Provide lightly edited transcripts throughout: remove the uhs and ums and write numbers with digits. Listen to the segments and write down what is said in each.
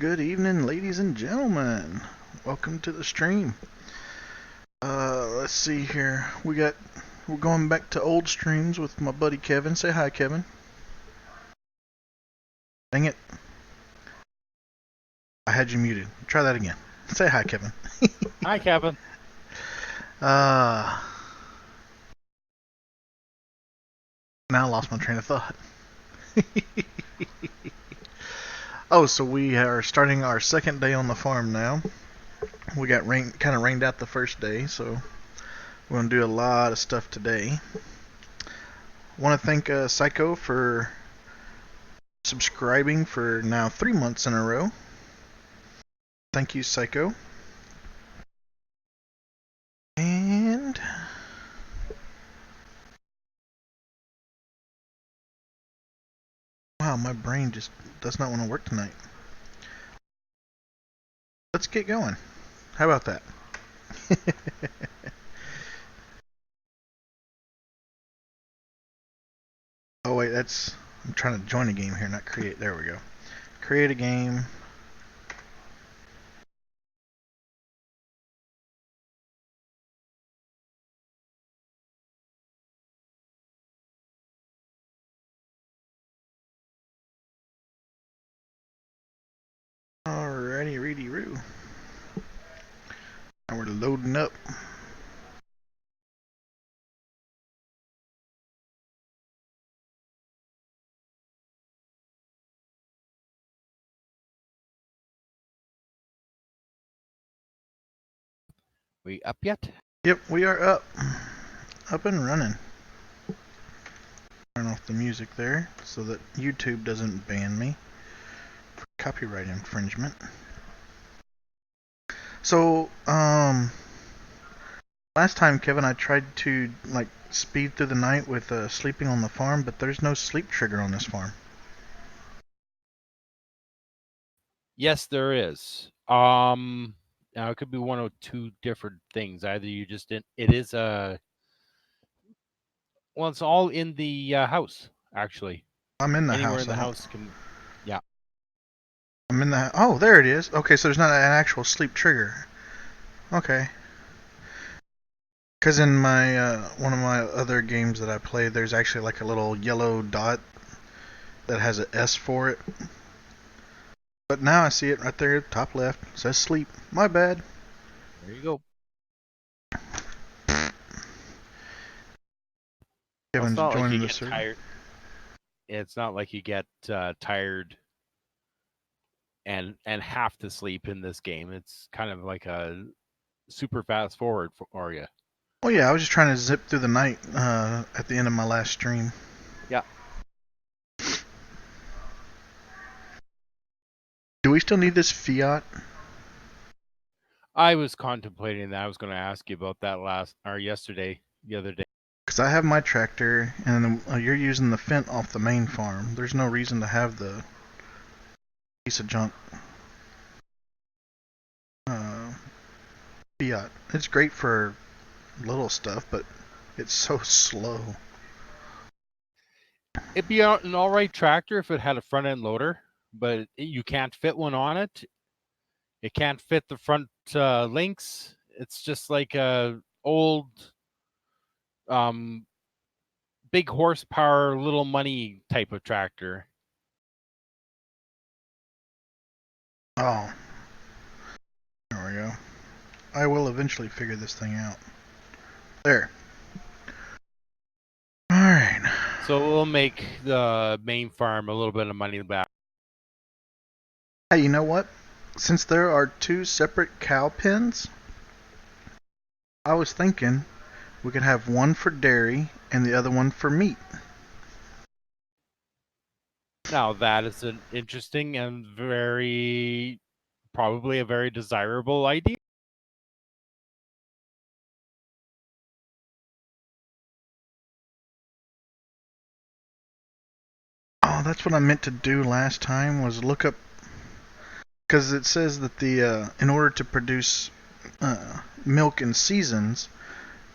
Good evening, ladies and gentlemen. Welcome to the stream. Let's see here. We're going back to old streams with my buddy Kevin. Say hi, Kevin. Dang it. I had you muted. Try that again. Say hi, Kevin. Hi, Kevan. Now I lost my train of thought. Oh, so we are starting our second day on the farm now. We got kind of rained out the first day, so we're going to do a lot of stuff today. Want to thank Psycho for subscribing for now 3 months in a row. Thank you, Psycho. And wow, my brain just does not want to work tonight. Let's get going. How about that? Oh wait, I'm trying to join a game here, not create. There we go. Create a game. Alrighty, reedy roo. And we're loading up. We up yet? Yep, we are up. Up and running. Turn off the music there so that YouTube doesn't ban me for copyright infringement. So, last time, Kevin, I tried to speed through the night with sleeping on the farm, but there's no sleep trigger on this farm. Yes, there is. Now it could be one of two different things. Either you just didn't. It is well, it's all in the house actually. I'm in the Anywhere house. in the house can. Yeah. I'm in the. Oh, there it is. Okay, so there's not an actual sleep trigger. Okay. Because in my one of my other games that I play, there's actually like a little yellow dot that has an S for it. But now I see it right there, top left. It says sleep. My bad. There you go. Well, it's Kevin's not like you joining the get server. tired. It's not like you get tired and have to sleep in this game. It's kind of like a super fast forward for you. Oh yeah, I was just trying to zip through the night at the end of my last stream. Yeah. Do we still need this Fiat? I was contemplating that. I was going to ask you about that the other day. Because I have my tractor, and you're using the Fent off the main farm. There's no reason to have the piece of junk Fiat. It's great for little stuff, but it's so slow. It'd be an all right tractor if it had a front end loader, but you can't fit one on it. It can't fit the front links. It's just like a old, big horsepower, little money type of tractor. Oh, there we go. I will eventually figure this thing out. There. Alright. So it will make the main farm a little bit of money back. Hey, you know what? Since there are two separate cow pens, I was thinking we could have one for dairy and the other one for meat. Now that is an interesting and probably a very desirable idea. Oh, that's what I meant to do last time, was look up, because it says that in order to produce milk in seasons,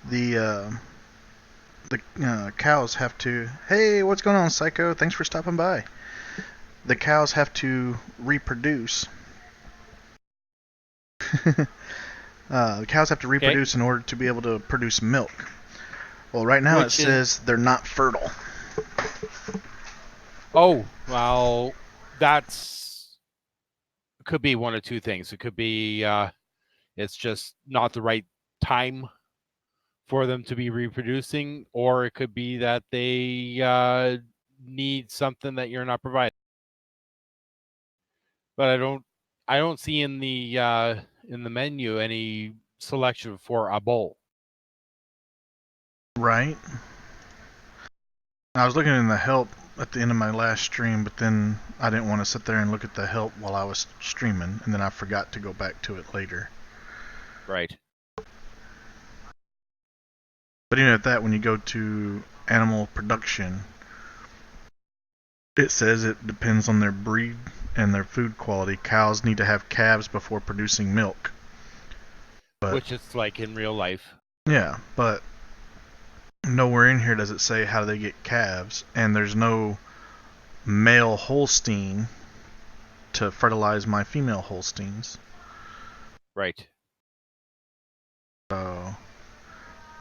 the cows have to. Hey, what's going on, Psycho? Thanks for stopping by. The cows have to reproduce The cows have to Okay. reproduce in order to be able to produce milk. Well, right now it Which is, says they're not fertile. oh, well, that's could be one of two things. It could be it's just not the right time for them to be reproducing, or it could be that they need something that you're not providing. But I don't see in the menu any selection for a bowl. Right. I was looking in the help at the end of my last stream, but then I didn't want to sit there and look at the help while I was streaming, and then I forgot to go back to it later. Right. But even at that, when you go to animal production, it says it depends on their breed and their food quality. Cows need to have calves before producing milk. But Which it's like in real life. yeah, but nowhere in here does it say how they get calves, and there's no male Holstein to fertilize my female Holsteins. Right. So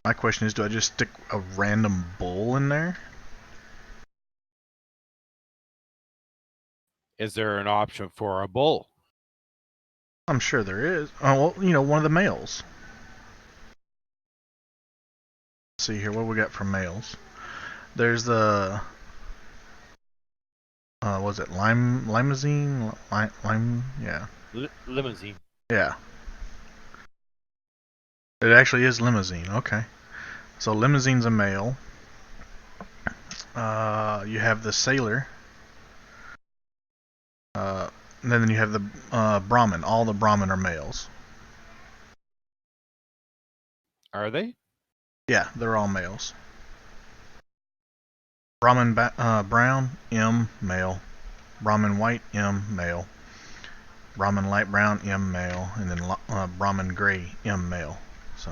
my question is, do I just stick a random bull in there? Is there an option for a bull? I'm sure there is. Oh, well, one of the males. Let's see here, what we got for males? There's the was it limousine? Yeah, Limousine. yeah. It actually is limousine. Okay, so limousine's a male. You have the sailor. Uh, and then you have the Brahmin. All the Brahmin are males. Are they? Yeah, they're all males. Brahmin brown, M, male. Brahmin white, M, male. Brahmin light brown, M, male. And then Brahmin gray, M, male. So,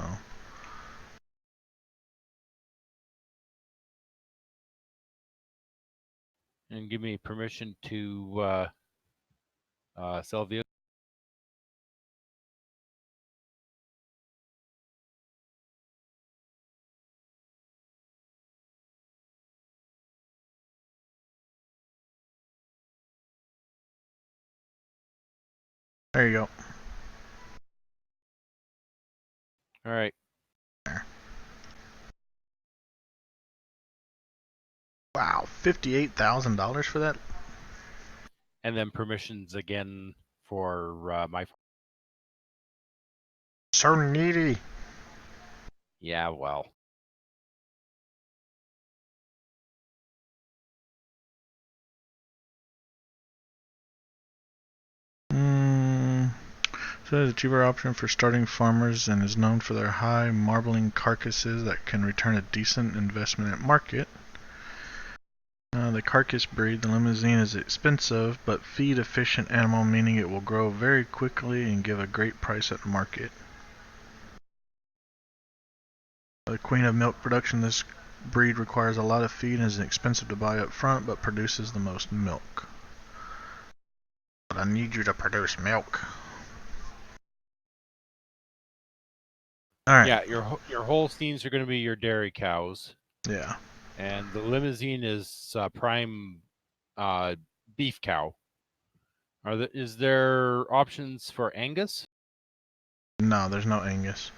And give me permission to sell the. there you go. All right. Wow, $58,000 for that? And then permissions again for my. So needy. Yeah, well. So it's a cheaper option for starting farmers and is known for their high marbling carcasses that can return a decent investment at market. The carcass breed, the limousine, is expensive but feed efficient animal, meaning it will grow very quickly and give a great price at market. The queen of milk production, this breed requires a lot of feed and is expensive to buy up front but produces the most milk. But I need you to produce milk. Alright. Yeah, your Holsteins are going to be your dairy cows, Yeah. and the limousine is prime beef cow. Is there options for Angus? No, there's no Angus.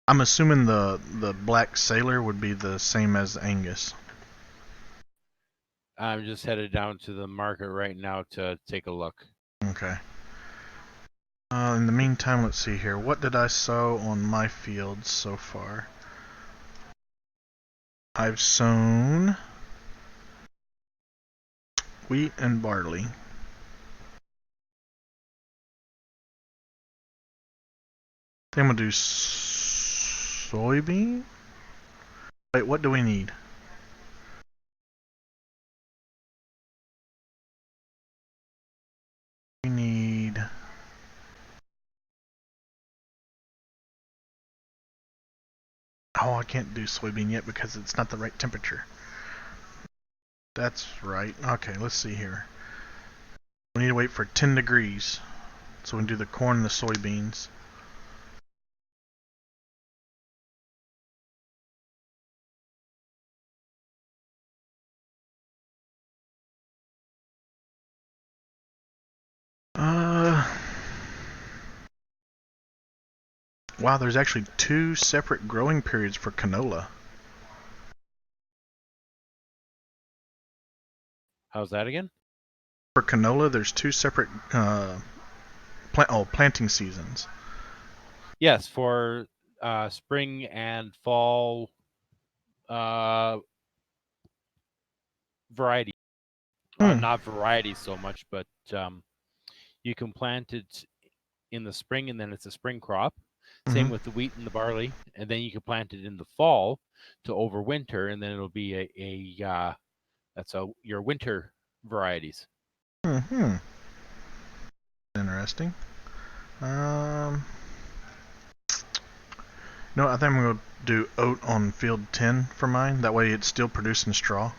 I'm assuming the black sailor would be the same as Angus. I'm just headed down to the market right now to take a look. Okay. In the meantime, let's see here. What did I sow on my fields so far? I've sown wheat and barley. I think I'm gonna do soybean. Wait, what do we need? We need. Oh, I can't do soybean yet because it's not the right temperature. That's right. Okay, let's see here. We need to wait for 10 degrees so we can do the corn and the soybeans. Wow, there's actually 2 separate growing periods for canola. How's that again? For canola, there's 2 separate planting seasons. Yes, for spring and fall variety. Hmm. Not variety so much, but you can plant it in the spring and then it's a spring crop. Same Mm-hmm. with the wheat and the barley, and then you can plant it in the fall to overwinter, and then it'll be that's your winter varieties. Mm-hmm. Interesting. Um, no, I think I'm going to do oat on field 10 for mine. That way it's still producing straw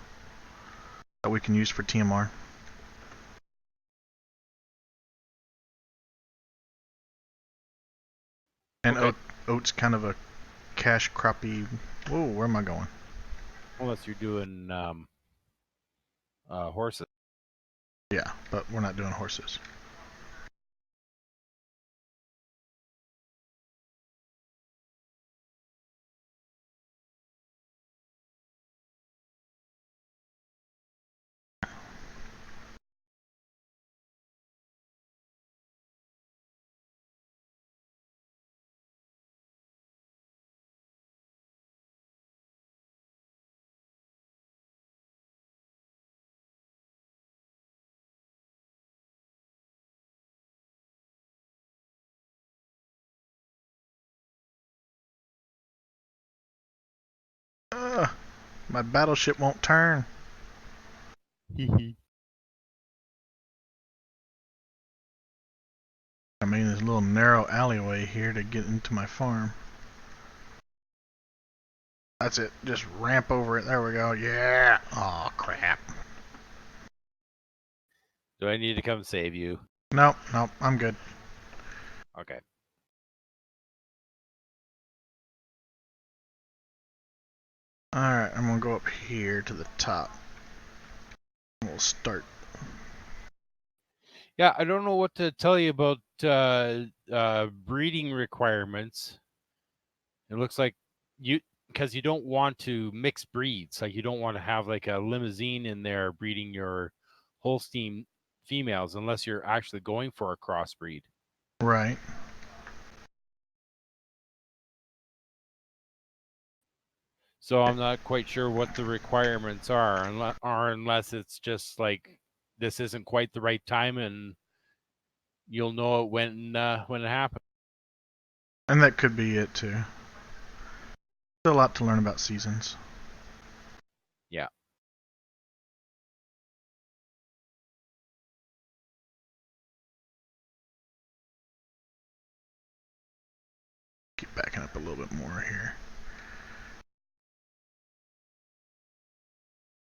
that we can use for TMR. And Okay, oat's kind of a cash croppy. Whoa, where am I going? unless you're doing horses. Yeah, but we're not doing horses. My battleship won't turn. I mean, there's a little narrow alleyway here to get into my farm. That's it. Just ramp over it. There we go. Yeah. Oh crap. Do I need to come save you? Nope, nope. I'm good. Okay. Alright, I'm gonna go up here to the top. We'll start. Yeah, I don't know what to tell you about breeding requirements. It looks like you because you don't want to mix breeds. Like you don't want to have like a limousine in there breeding your Holstein females unless you're actually going for a crossbreed. Right. So I'm not quite sure what the requirements are, unless it's just like this isn't quite the right time, and you'll know it when it happens. And that could be it too. Still a lot to learn about seasons. Yeah. Keep backing up a little bit more here.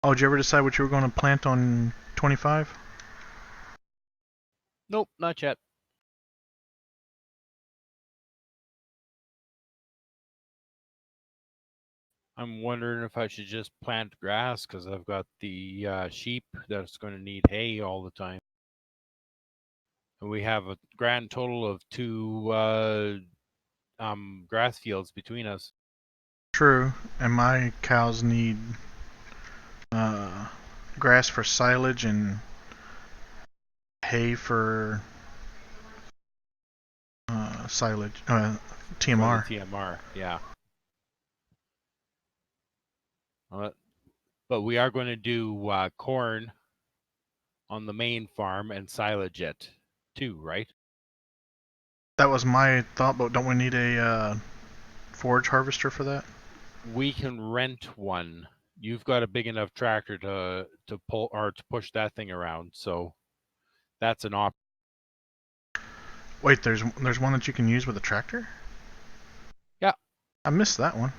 Oh, did you ever decide what you were going to plant on 25? Nope, not yet. I'm wondering if I should just plant grass because I've got the sheep that's going to need hay all the time. And we have a grand total of 2 grass fields between us. True. And my cows need grass for silage and hay for silage. For the TMR. TMR. Yeah. Uh, but we are going to do corn on the main farm and silage it too, right? That was my thought, but don't we need a forage harvester for that? We can rent one. You've got a big enough tractor to pull or to push that thing around, so that's an option. Wait, there's one that you can use with a tractor? Yeah. I missed that one.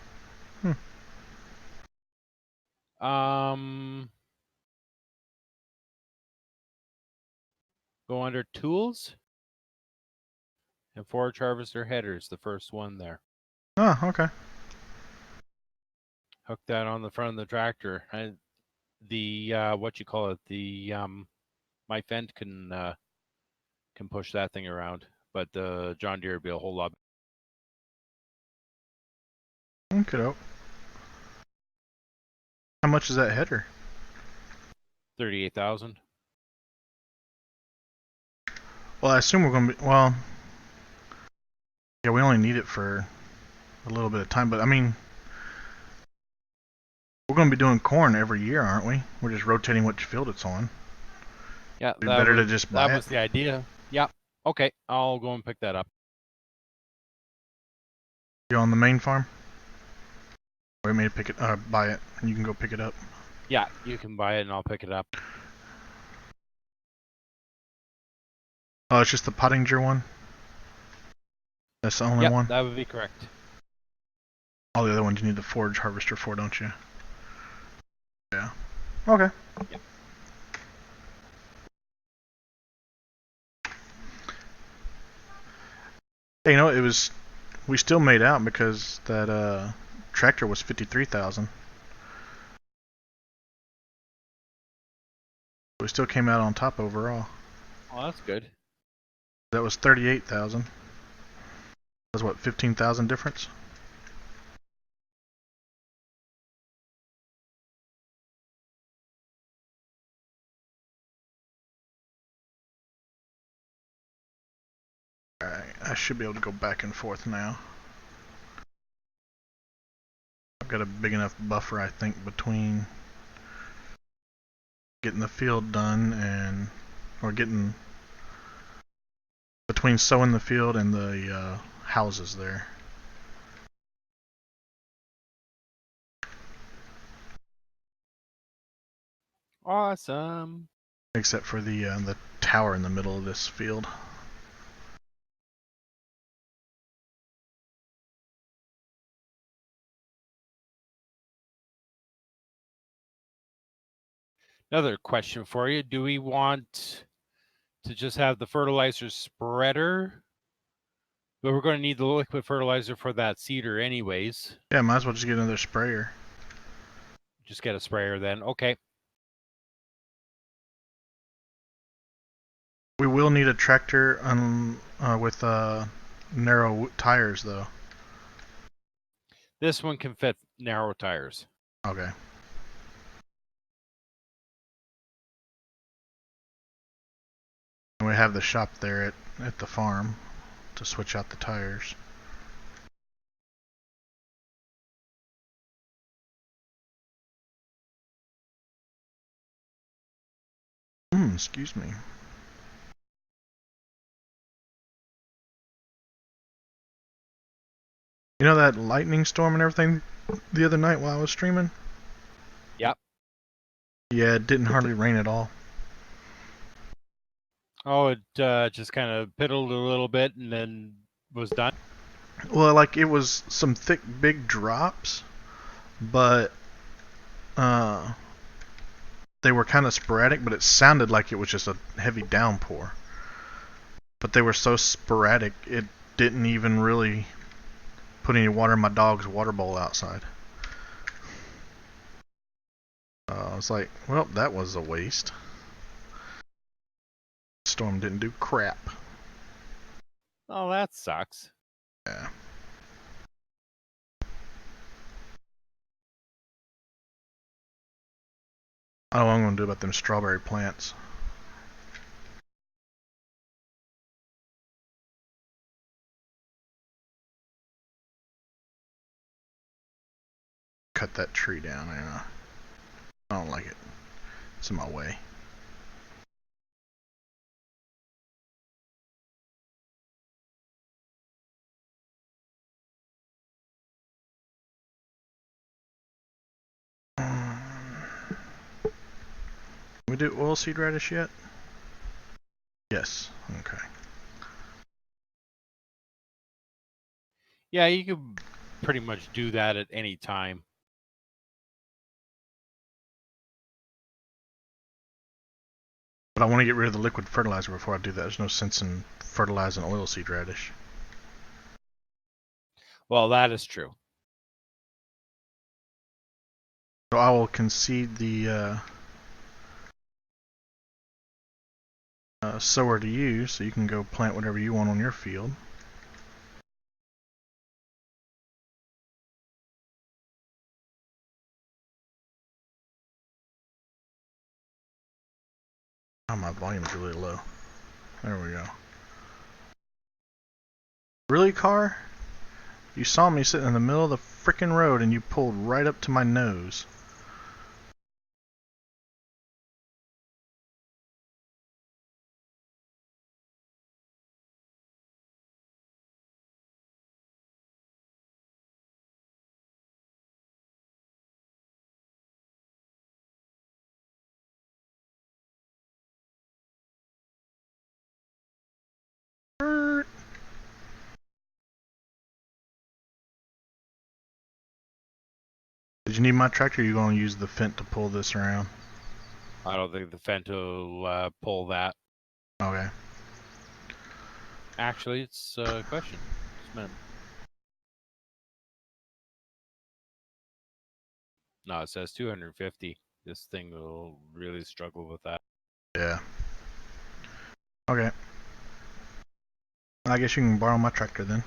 Um Go under tools and forage harvester headers, the first one there. Oh, okay. Hook that on the front of the tractor. And the what you call it, the my Fendt can push that thing around, but the John Deere would be a whole lot. Okay. How much is that header? 38,000. Well, I assume we're gonna be. Well, yeah, we only need it for a little bit of time, but I mean, we're gonna be doing corn every year, aren't we? We're just rotating which field it's on. Yeah, It'd be better to just buy that it. was the idea. Yeah. Okay, I'll go and pick that up. You're on the main farm. Or you may pick it, buy it, and you can go pick it up. Yeah, you can buy it and I'll pick it up. Oh, it's just the Pottinger one. That's the only one. That would be correct. All the other ones you need the forage harvester for, don't you? Yeah. Okay. Yep. Hey, you know, we still made out because that tractor was 53,000. We still came out on top overall. Oh, that's good. That was 38,000. That's what, 15,000 difference? Alright, I should be able to go back and forth now. I've got a big enough buffer, I think, between getting the field done or getting between sowing the field and the houses there. Awesome. Except for the tower in the middle of this field. Another question for you. Do we want to just have the fertilizer spreader? But we're going to need the liquid fertilizer for that seeder anyways. Yeah, might as well just get another sprayer. Just get a sprayer then. Okay. We will need a tractor with narrow tires, though. This one can fit narrow tires. Okay. And we have the shop there at the farm to switch out the tires. Excuse me. You know that lightning storm and everything the other night while I was streaming? Yep. Yeah, it didn't hardly rain at all. Oh, it just kind of piddled a little bit and then was done. Well, like it was some thick, big drops, but they were kind of sporadic. But it sounded like it was just a heavy downpour. But they were so sporadic, it didn't even really put any water in my dog's water bowl outside. I was like, well, that was a waste. Storm didn't do crap. Oh, that sucks. Yeah. I don't know what I'm going to do about them strawberry plants. Cut that tree down. I don't like it. It's in my way. We do oilseed radish yet? Yes. Okay. Yeah, you could pretty much do that at any time. But I want to get rid of the liquid fertilizer before I do that. There's no sense in fertilizing oilseed radish. Well, that is true. So I will concede the sower to you, so you can go plant whatever you want on your field. Oh, my volume's really low. There we go. Really, car? You saw me sitting in the middle of the frickin' road and you pulled right up to my nose. Did you need my tractor, or are you going to use the Fent to pull this around? I don't think the Fent will pull that. Okay. Actually, it's a question. Just a minute. No, it says 250. This thing will really struggle with that. Yeah. Okay. I guess you can borrow my tractor then.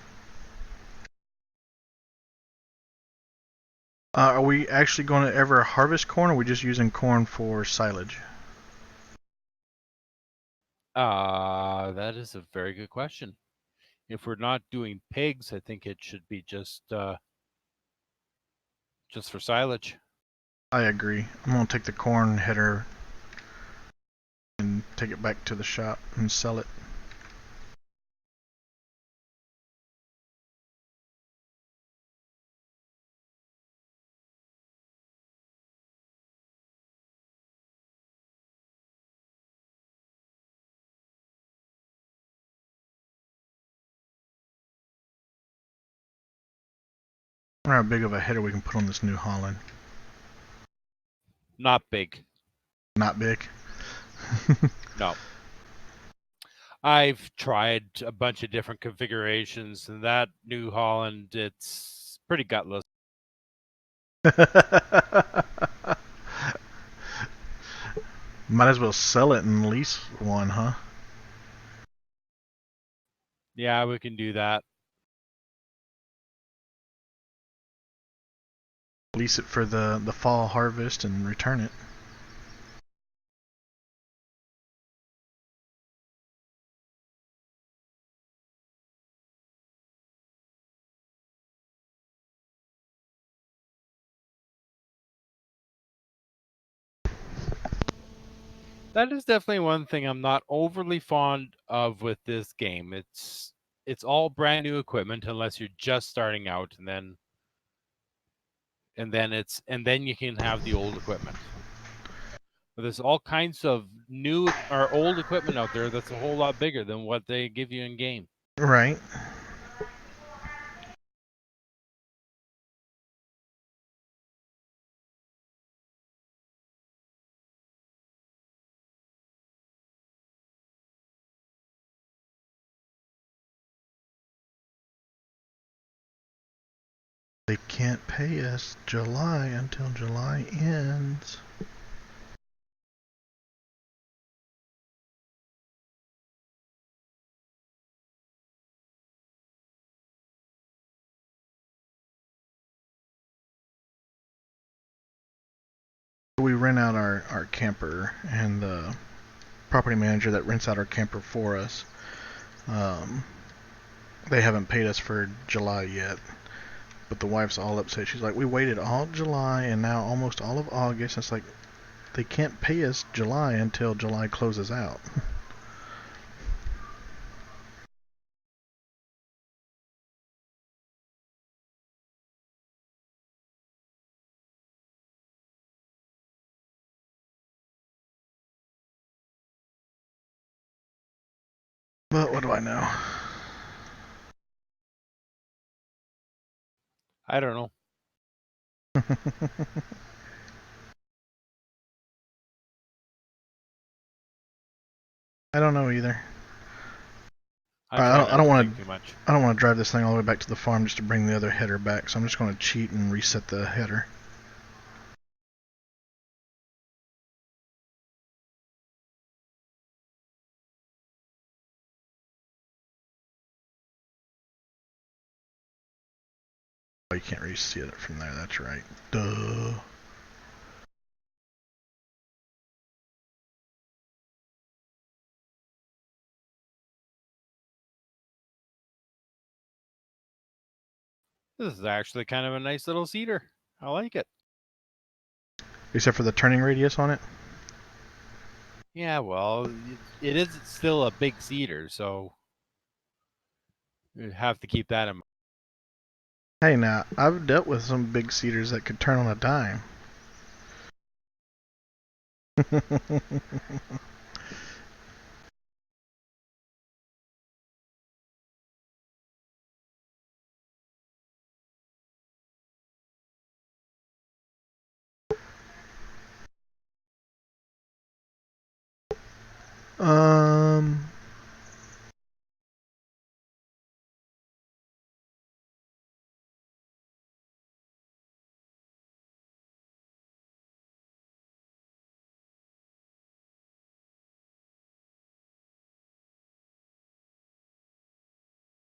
Are we actually going to ever harvest corn, or are we just using corn for silage? That is a very good question. If we're not doing pigs, I think it should be just for silage. I agree. I'm going to take the corn header and take it back to the shop and sell it. I wonder how big of a header we can put on this New Holland. Not big. Not big. No. I've tried a bunch of different configurations, and that New Holland, it's pretty gutless. Might as well sell it and lease one, huh? Yeah, we can do that. Lease it for the fall harvest and return it. That is definitely one thing I'm not overly fond of with this game. It's all brand new equipment unless you're just starting out, and then you can have the old equipment. But there's all kinds of new or old equipment out there that's a whole lot bigger than what they give you in game. Right. They can't pay us July until July ends. We rent out our camper, and the property manager that rents out our camper for us, um, they haven't paid us for July yet. But the wife's all upset. She's like, we waited all July and now almost all of August. It's like, they can't pay us July until July closes out. But what do I know? I don't know. I don't know either. I Alright, try I not don't to want think to. too much. I don't want to drive this thing all the way back to the farm just to bring the other header back. So I'm just going to cheat and reset the header. Oh, you can't reset it from there. That's right. Duh. This is actually kind of a nice little cedar. I like it. Except for the turning radius on it. Yeah, well, it is still a big cedar, so you have to keep that in mind. Hey, now I've dealt with some big cedars that could turn on a dime. um.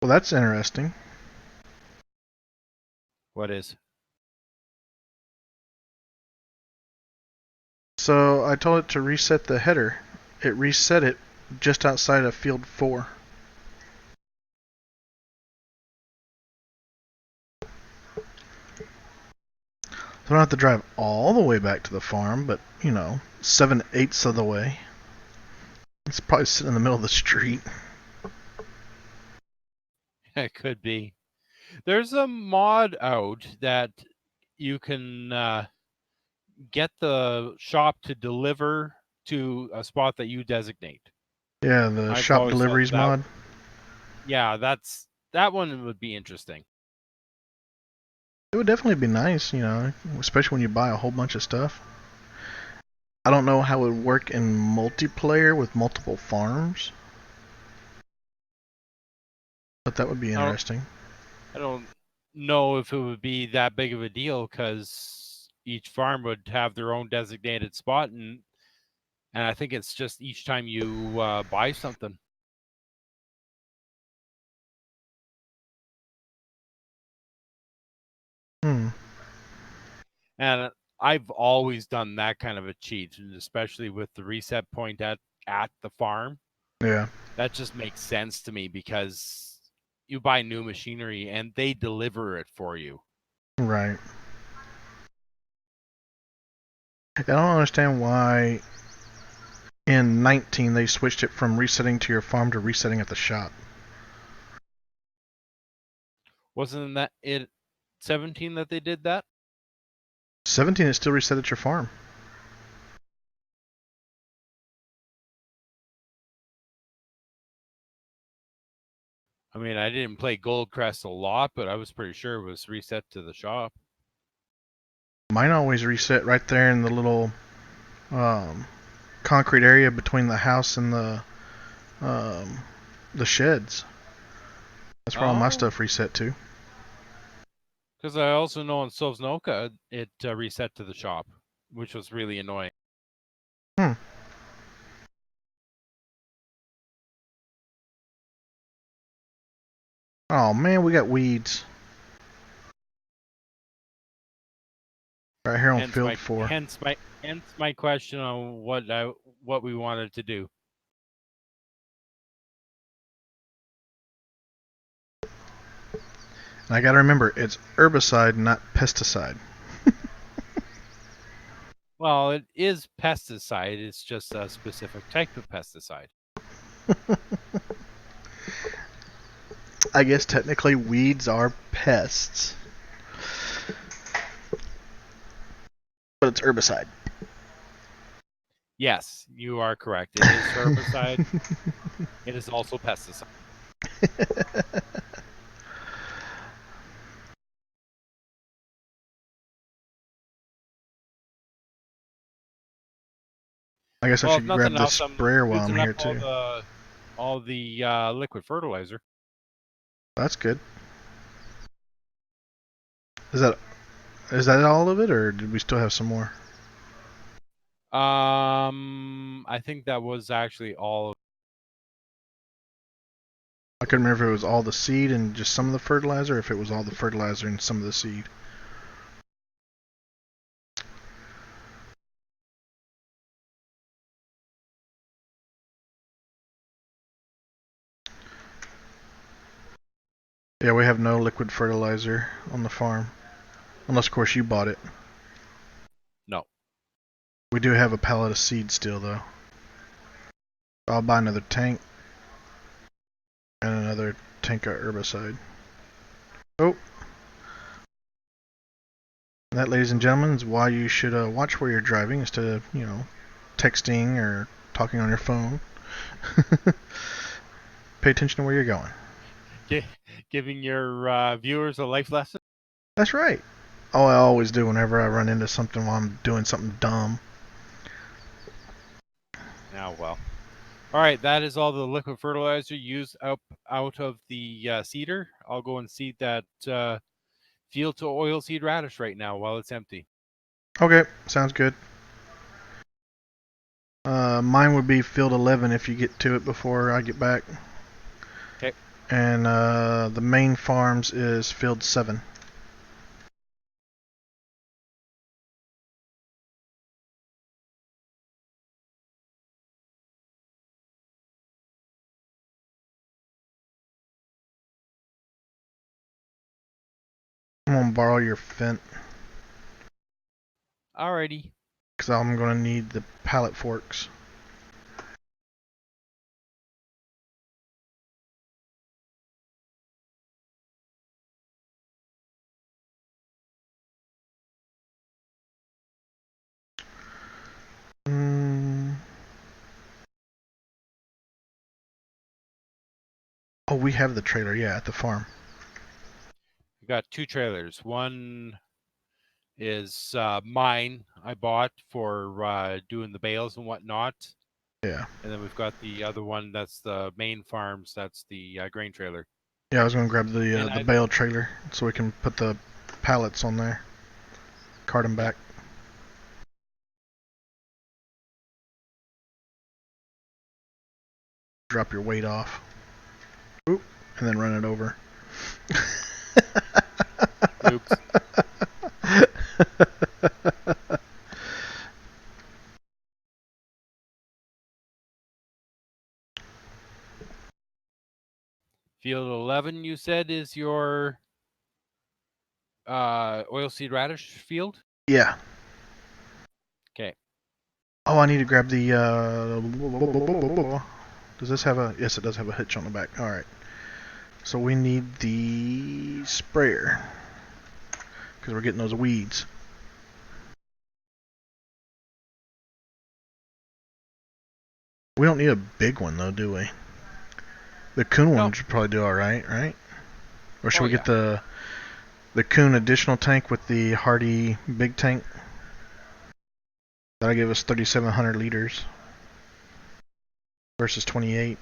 Well, that's interesting. What is? So I told it to reset the header. It reset it just outside of field 4. So I don't have to drive all the way back to the farm, but, 7/8 of the way. It's probably sitting in the middle of the street. It could be. There's a mod out that you can get the shop to deliver to a spot that you designate. Yeah, the I've shop always thought deliveries that, mod. yeah, that one would be interesting. It would definitely be nice, especially when you buy a whole bunch of stuff. I don't know how it would work in multiplayer with multiple farms, but that would be I don't, interesting. I don't know if it would be that big of a deal because each farm would have their own designated spot, and I think it's just each time you buy something. Hmm. And I've always done that kind of a cheat, and especially with the reset point at the farm. Yeah. That just makes sense to me because you buy new machinery and they deliver it for you. Right. I don't understand why in 19 they switched it from resetting to your farm to resetting at the shop. Wasn't that it 17 that they did that? 17 is still reset at your farm. I mean, I didn't play Goldcrest a lot, but I was pretty sure it was reset to the shop. Mine always reset right there in the little um, concrete area between the house and um, the sheds. That's where all my Oh, stuff reset to. because I also know in Sovsnoka it reset to the shop, which was really annoying. Hmm. Oh man, we got weeds right here on Hence field my 4. hence my hence my question on what we wanted to do. And I gotta remember, it's herbicide, not pesticide. Well, it is pesticide. It's just a specific type of pesticide. I guess technically weeds are pests, but it's herbicide. Yes, you are correct. It is herbicide. It is also pesticide. I guess I Well, if should grab nothing the else, I'm sprayer while I'm using up here too. all the liquid fertilizer. That's good. Is that is that all of it, or did we still have some more? I think that was actually all. I couldn't remember if it was all the seed and just some of the fertilizer, or if it was all the fertilizer and some of the seed. Yeah, we have no liquid fertilizer on the farm. Unless, of course, you bought it. No. We do have a pallet of seed still, though. I'll buy another tank and another tank of herbicide. Oh, that, ladies and gentlemen, is why you should watch where you're driving instead of, texting or talking on your phone. Pay attention to where you're going. Giving your viewers a life lesson. That's right. Oh, I always do whenever I run into something while I'm doing something dumb. Now, well. All right, that is all the liquid fertilizer used out of the seeder. I'll go and seed that field to oilseed radish right now while it's empty. Okay, sounds good. Mine would be field 11 if you get to it before I get back. Okay. And the main farms is field 7. I'm gonna borrow your Fent Alrighty. because I'm gonna need the pallet forks. Mm. Oh, we have the trailer, yeah, at the farm. We got 2 trailers. One is mine. I bought for doing the bales and whatnot. Yeah. And then we've got the other one that's the main farms. That's the grain trailer. Yeah, I was gonna grab And the I bale trailer so we can put the pallets on there, cart them yeah. back. Drop your weight off. Oop, and then run it over. Oops. Field 11, you said, is your oilseed radish field? Yeah. Okay. Oh, I need to grab the. Does this have a? Yes, it does have a hitch on the back. All right. So we need the sprayer because we're getting those weeds. We don't need a big one though, do we? The Coon one No. should probably do all right, right? Or should Oh, we yeah. get the Coon additional tank with the Hardy big tank? That'll give us 3,700 liters versus 28.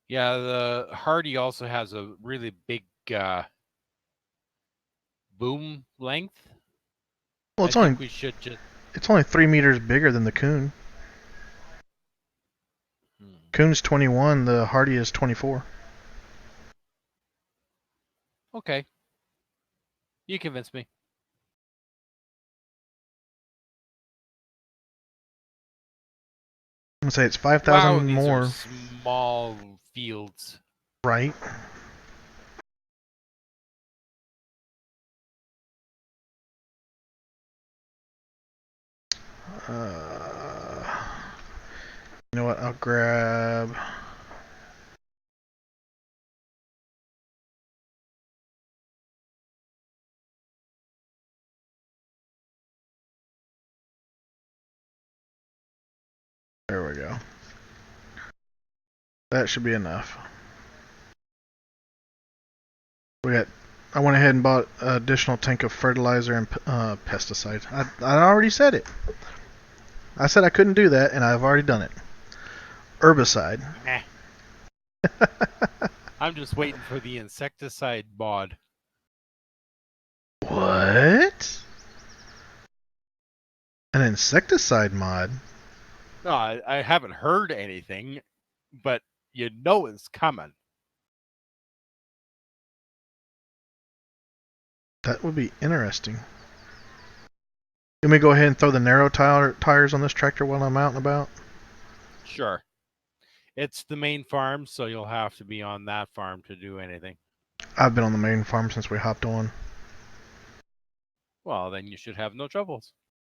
Yeah, the Hardy also has a really big boom length. Well, I think we should just. it's only 3 meters bigger than the Coon. Coon's 21. The Hardy is 24. Okay. You convinced me. I'm gonna say it's Wow, 5,000 these are more, small fields. right? You know what? I'll grab. There we go. That should be enough. We got I went ahead and bought an additional tank of fertilizer and pesticide. I already said it. I said I couldn't do that, and I've already done it. Herbicide. Meh. I'm just waiting for the insecticide mod. What? An insecticide mod? No, I haven't heard anything, but you know it's coming. That would be interesting. Let me go ahead and throw the narrow tires on this tractor while I'm out and about. Sure. It's the main farm, so you'll have to be on that farm to do anything. I've been on the main farm since we hopped on. Well, then you should have no troubles.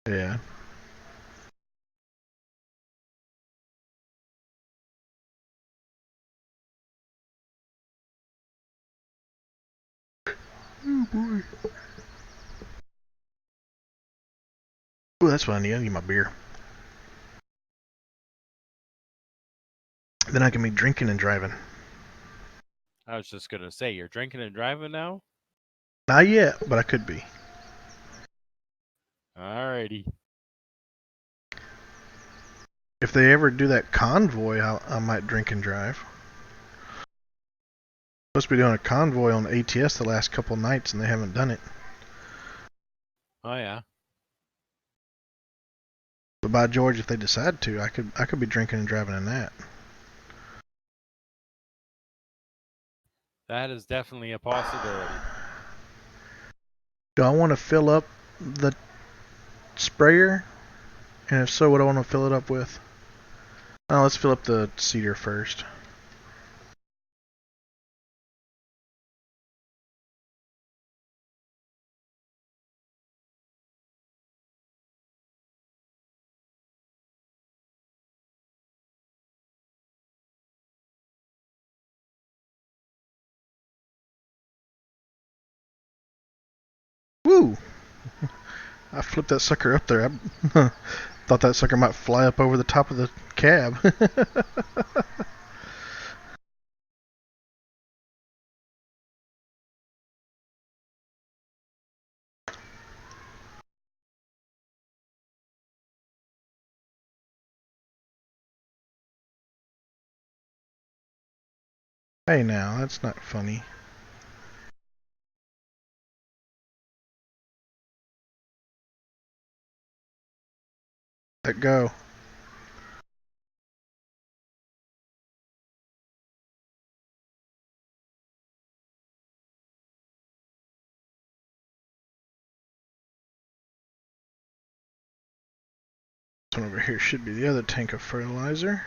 Yeah. Oh boy. Ooh, that's what I need. I need my beer. Then I can be drinking and driving. I was just gonna say, you're drinking and driving now? Not yet, but I could be. Alrighty. If they ever do that convoy, I might drink and drive. Supposed to be doing a convoy on ATS the last couple nights, and they haven't done it. Oh yeah. But by George, if they decide to, I could be drinking and driving in that. That is definitely a possibility. Do I want to fill up the sprayer? And if so, what do I want to fill it up with? Oh, let's fill up the cedar first. Woo! I flipped that sucker up there. I thought that sucker might fly up over the top of the cab. Hey now, that's not funny. Let go. This one over here should be the other tank of fertilizer.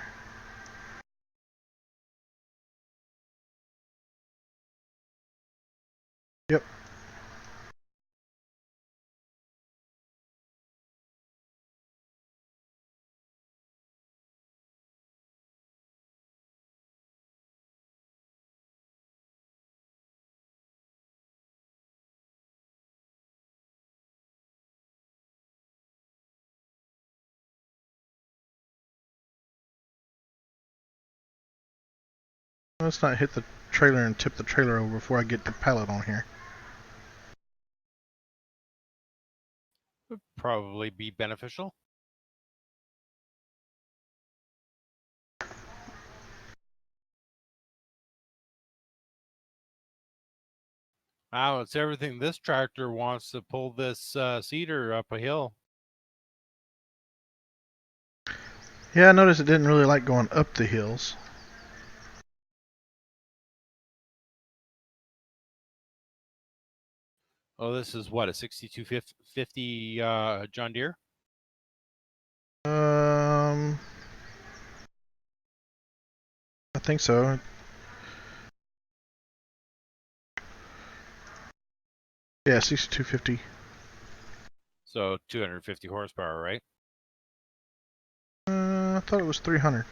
Yep. Let's not hit the trailer and tip the trailer over before I get the pallet on here. Would probably be beneficial. Wow, it's everything this tractor wants to pull this cedar up a hill. Yeah, I noticed it didn't really like going up the hills. Oh, this is what, a 6250 John Deere? I think so. Yeah, 6250. So 250 horsepower, right? I thought it was 300.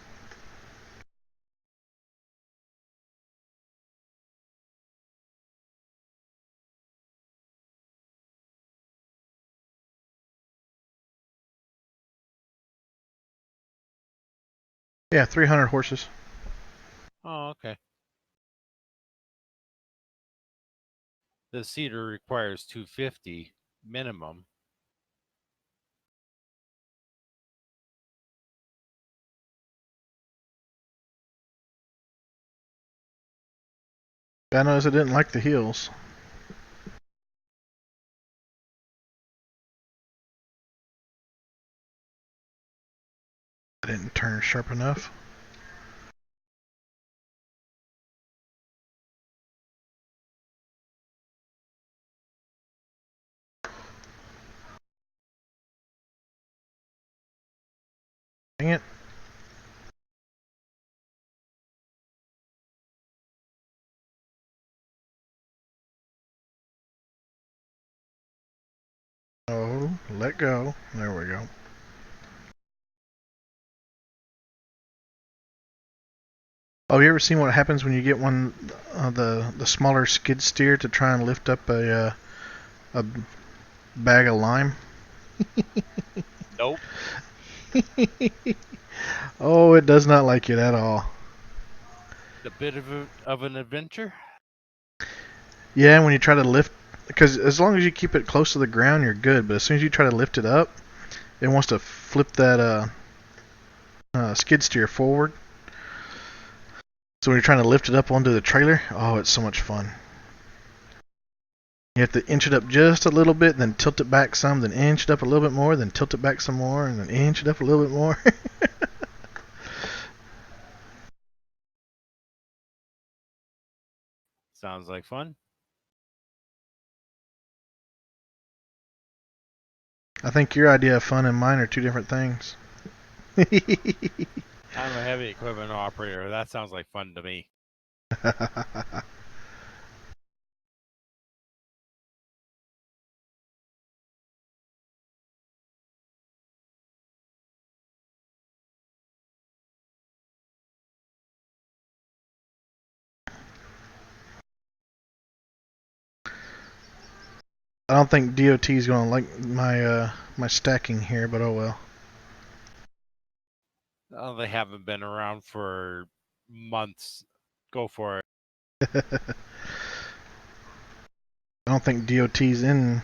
Yeah, 300 horses. Oh, okay. The cedar requires 250 minimum. I noticed I didn't like the heels. I didn't turn sharp enough. Dang it. Oh, let go. There we go. Oh, you ever seen what happens when you get one, the smaller skid steer to try and lift up a bag of lime? Nope. Oh, it does not like it at all. A bit of an adventure. Yeah, when you try to lift, because as long as you keep it close to the ground, you're good. But as soon as you try to lift it up, it wants to flip that skid steer forward. So when you're trying to lift it up onto the trailer, oh, it's so much fun. You have to inch it up just a little bit, then tilt it back some, then inch it up a little bit more, then tilt it back some more, and then inch it up a little bit more. Sounds like fun. I think your idea of fun and mine are two different things. I'm a heavy equipment operator. That sounds like fun to me. I don't think DOT is going to like my stacking here, but oh well. Oh, they haven't been around for months. Go for it. I don't think DOT's in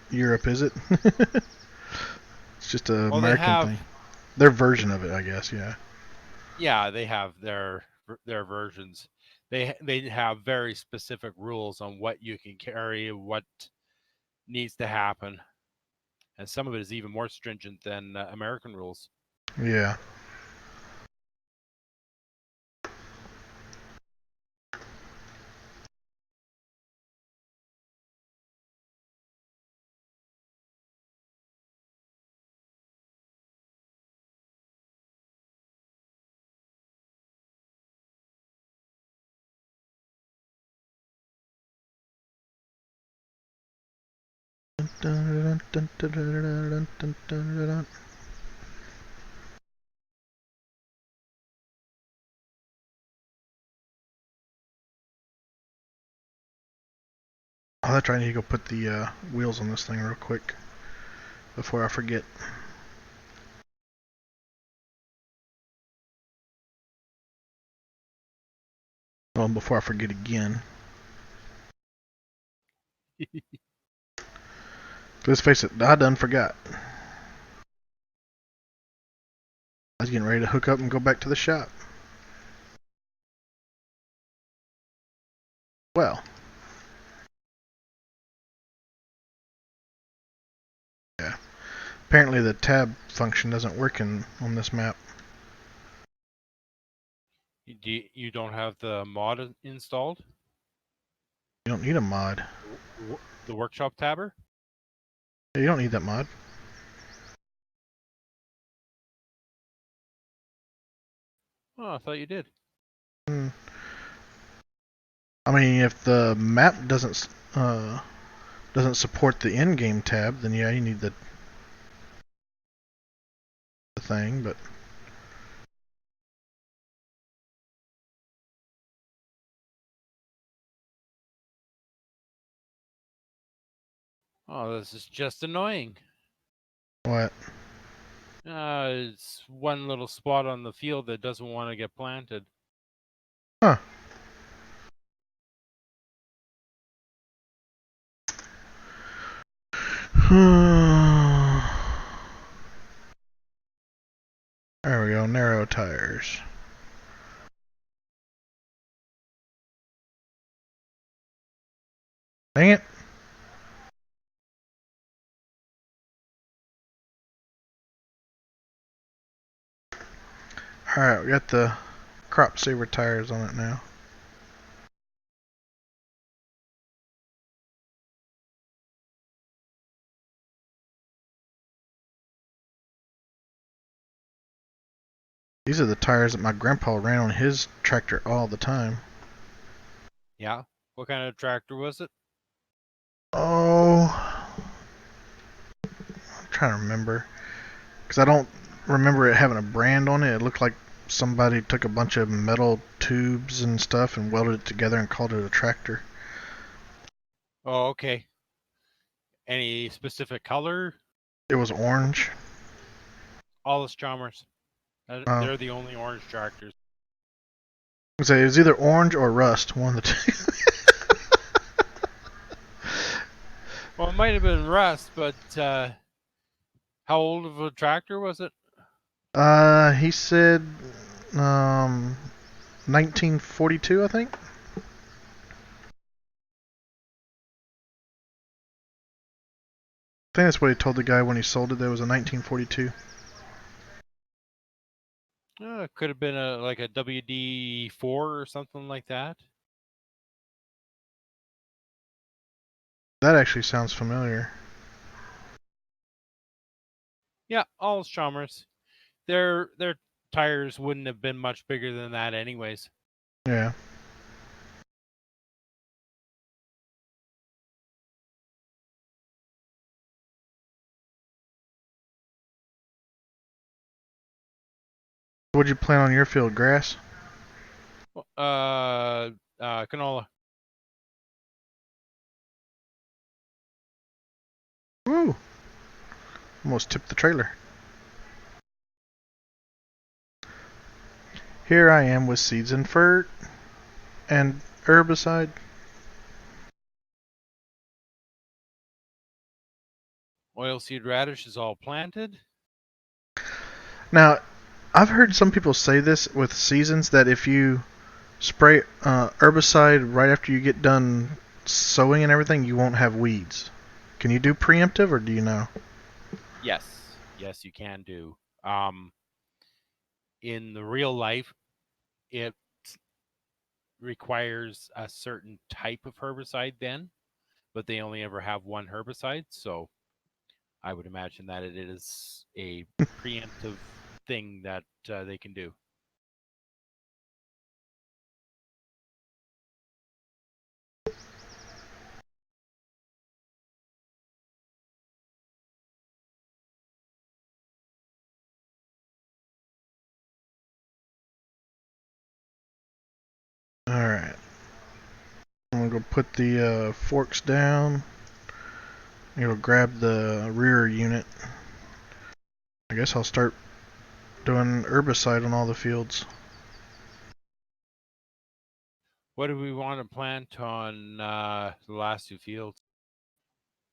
Europe, is it? It's just an Well, they American have. thing. Their version of it, I guess. Yeah. Yeah, they have their versions. They have very specific rules on what you can carry, what needs to happen, and some of it is even more stringent than American rules. Yeah. Oh, that's right. I need to go put the wheels on this thing real quick before I forget. Well, before I forget again. Let's face it, I done forgot. I was getting ready to hook up and go back to the shop. Well, yeah. Apparently the tab function doesn't work on this map. You don't have the mod installed? You don't need a mod. The workshop tabber? You don't need that mod. Oh, I thought you did. Hmm. I mean, if the map doesn't support the in-game tab, then yeah, you need the thing. But Oh, this is just annoying. what? It's one little spot on the field that doesn't want to get planted. Huh? There we go, narrow tires. Dang it. Alright, we got the crop saver tires on it now. These are the tires that my grandpa ran on his tractor all the time. Yeah. What kind of tractor was it? Oh, I'm trying to remember. Because I don't remember it having a brand on it. It looked like somebody took a bunch of metal tubes and stuff and welded it together and called it a tractor. Oh, okay. Any specific color? It was orange. All the Chalmers. Oh. They're the only orange tractors. So it was either orange or rust, one of the two. Well, it might have been rust, but how old of a tractor was it? He said, 1942, I think. I think that's what he told the guy when he sold it. That it was a 1942. It could have been like a WD-4 or something like that. That actually sounds familiar. Yeah, all Chalmers. Their tires wouldn't have been much bigger than that, anyways. Yeah. What'd you plant on your field? Grass? Canola. Woo! Almost tipped the trailer. Here I am with seeds and fert and herbicide. Oilseed radish is all planted. Now, I've heard some people say this with seasons that if you spray herbicide right after you get done sowing and everything, you won't have weeds. Can you do preemptive, or do you know? Yes, you can do. In the real life, it requires a certain type of herbicide then, but they only ever have one herbicide, so I would imagine that it is a preemptive thing that they can do. Alright. I'm gonna go put the forks down. It'll grab the rear unit. I guess I'll start doing herbicide on all the fields. What do we want to plant on the last two fields?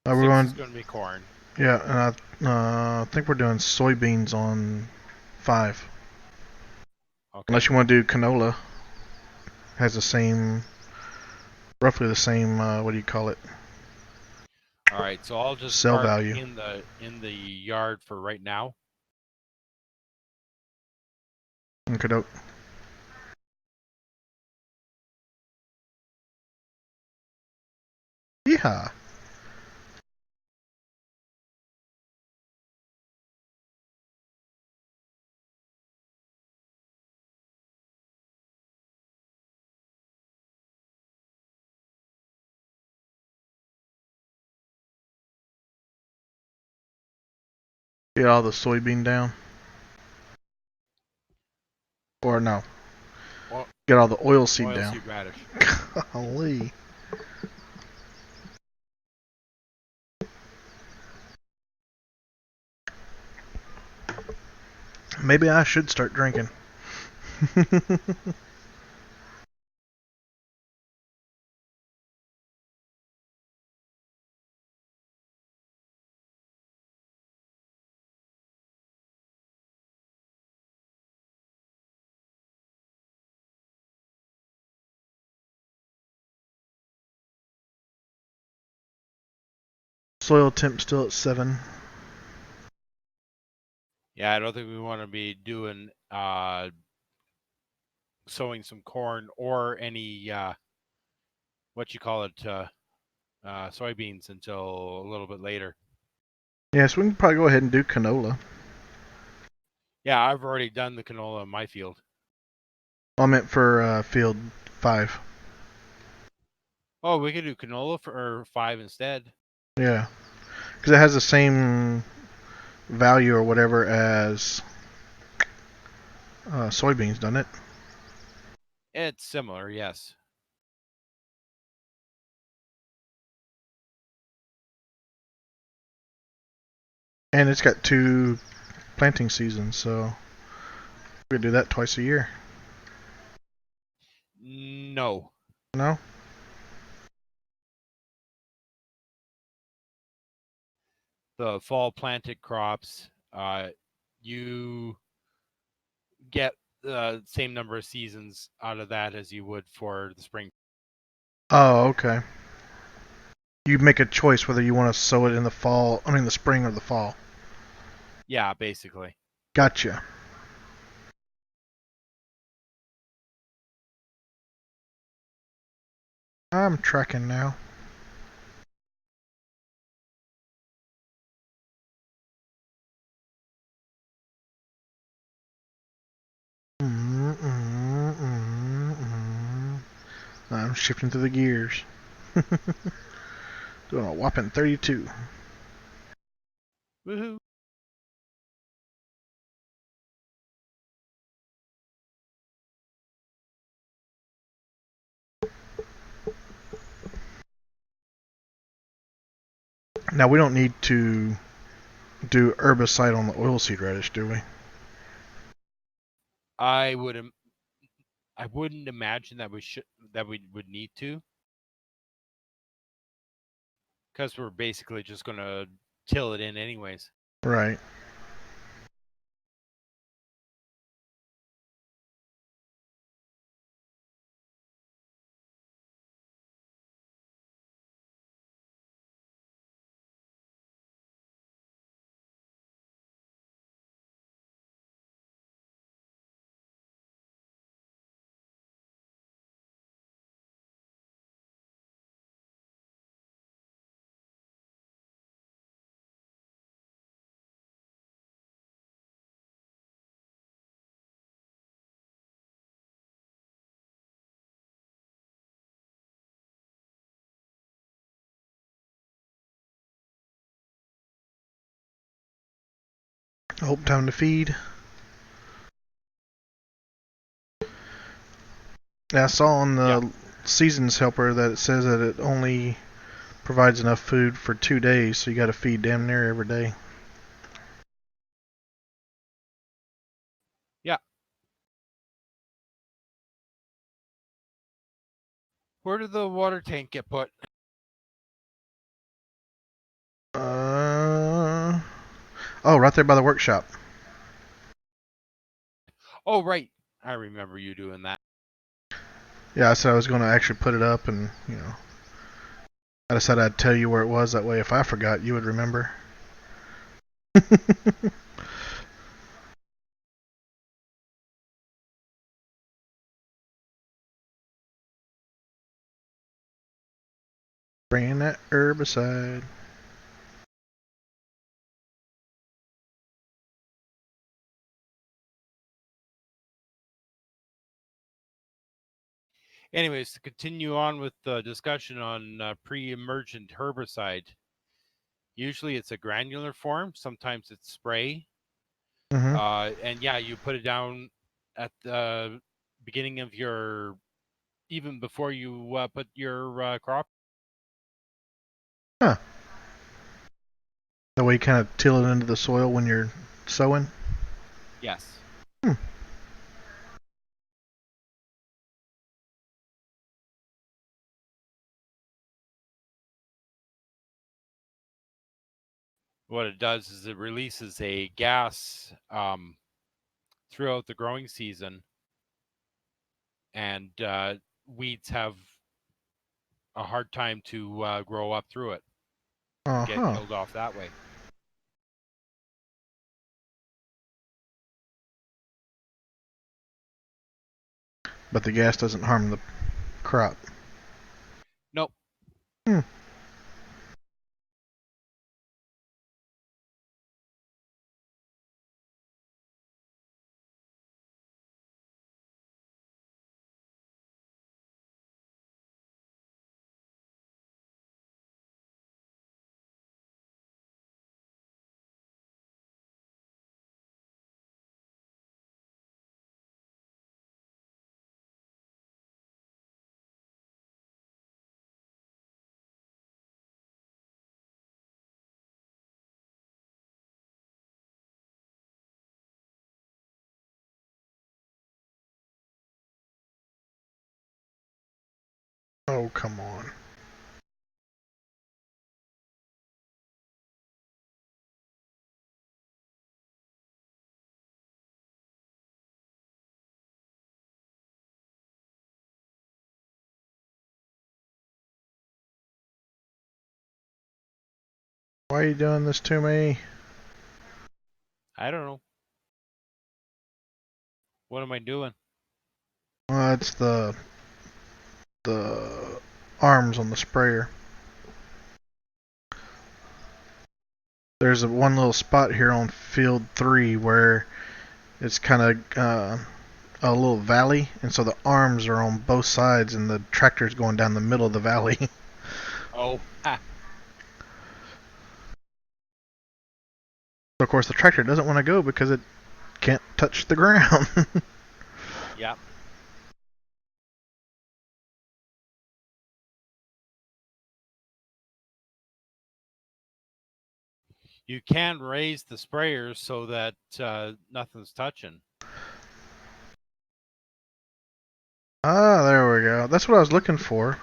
We're 6 is going, going to be corn. yeah, and I think we're doing soybeans on 5. Okay. Unless you want to do canola. Has the same, roughly the same, what do you call it? All right, so I'll just Cell park value. in the yard for right now. Okay, dope. Yeehaw. Get all the soybean down. Or no. Well, Get all the oil seed down. oilseed radish. Golly. Maybe I should start drinking. soil temp still at 7. Yeah, I don't think we want to be doing sowing some corn or any what you call it soybeans until a little bit later. Yeah, so we can probably go ahead and do canola. Yeah, I've already done the canola in my field. I meant for field 5. Oh, we could do canola for 5 instead. Yeah, because it has the same value or whatever as soybeans, doesn't it? It's similar, yes. And it's got 2 planting seasons, so we could do that twice a year. No. No? The fall planted crops, you get the same number of seasons out of that as you would for the spring. Oh, okay. You make a choice whether you want to sow it in the fall, I mean the spring or the fall. Yeah, basically. Gotcha. I'm tracking now. I'm shifting through the gears. Doing a whopping 32. Woohoo. Now we don't need to do herbicide on the oilseed radish, do we? I would I wouldn't imagine that we would need to, because we're basically just going to till it in anyways. Right. Hope time to feed. Yeah, I saw on Yeah. the seasons helper that it says that it only provides enough food for 2 days, so you got to feed damn near every day. Yeah. Where did the water tank get put? Uh oh, right there by the workshop. Oh, right. I remember you doing that. Yeah, I said I was going to actually put it up, and I decided I'd tell you where it was. That way, if I forgot, you would remember. Bringing that herbicide. Anyways, to continue on with the discussion on pre-emergent herbicide, usually it's a granular form. Sometimes it's spray. Mm-hmm. And yeah, you put it down at the beginning of your, even before you put your crop. Huh. That way, you kind of till it into the soil when you're sowing. Yes. Hmm. What it does is it releases a gas throughout the growing season, and weeds have a hard time to grow up through it. get Uh-huh. killed off that way. But the gas doesn't harm the crop. Nope. Hmm. Oh, come on. Why are you doing this to me? I don't know. What am I doing? It's the arms on the sprayer. There's one little spot here on field 3 where it's kind of a little valley, and so the arms are on both sides, and the tractor's going down the middle of the valley. Oh, ha. Of course, the tractor doesn't want to go because it can't touch the ground. Yep. You can raise the sprayers so that nothing's touching. Ah, there we go. That's what I was looking for.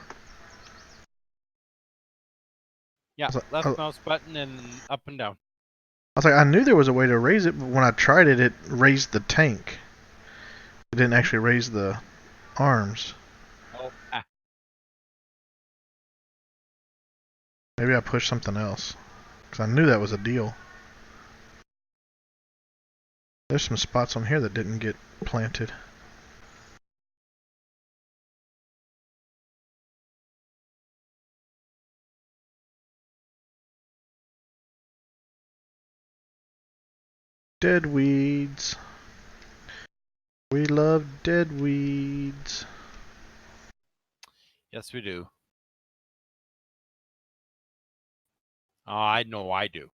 Yeah, I left mouse button and up and down. was like, I knew there was a way to raise it, but when I tried it, it raised the tank. It didn't actually raise the arms. Oh, ha. Maybe I pushed something else. Because I knew that was a deal. There's some spots on here that didn't get planted. Dead weeds. We love dead weeds. Yes, we do. Oh, I know I do.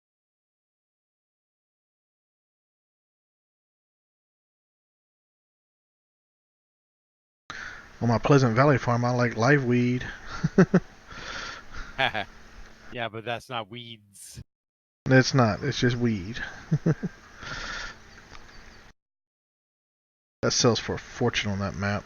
On my Pleasant Valley farm, I like live weed. Yeah, but that's not weeds. It's not. It's just weed. That sells for a fortune on that map.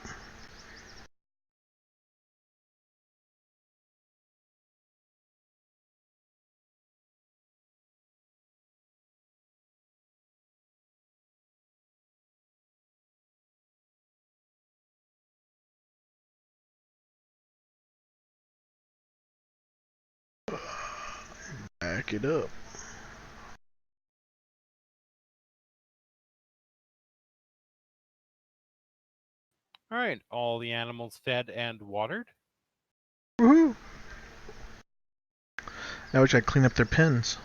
Back it up. All right, all the animals fed and watered. Woohoo! Now we should clean up their pens.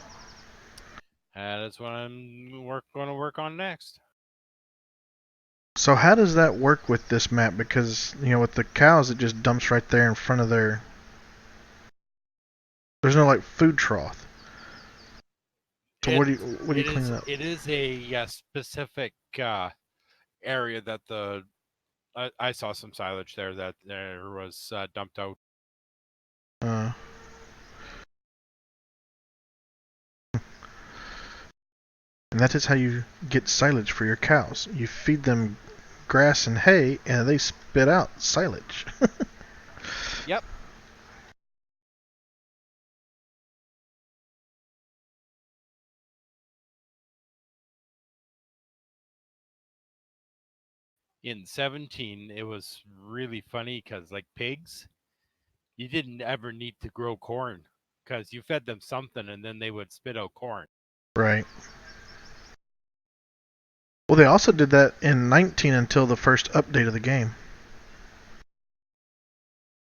That's what I'm going to work on next. So how does that work with this map? Because, with the cows, it just dumps right there in front of their... There's no, like, food trough. So It what are you it cleaning is up? it is a specific area that I saw some silage there that there was dumped out. Uh, and that is how you get silage for your cows. You feed them grass and hay, and they spit out silage. Yep. In 17, it was really funny because like pigs, you didn't ever need to grow corn because you fed them something and then they would spit out corn. Right. Well, they also did that in 19 until the first update of the game.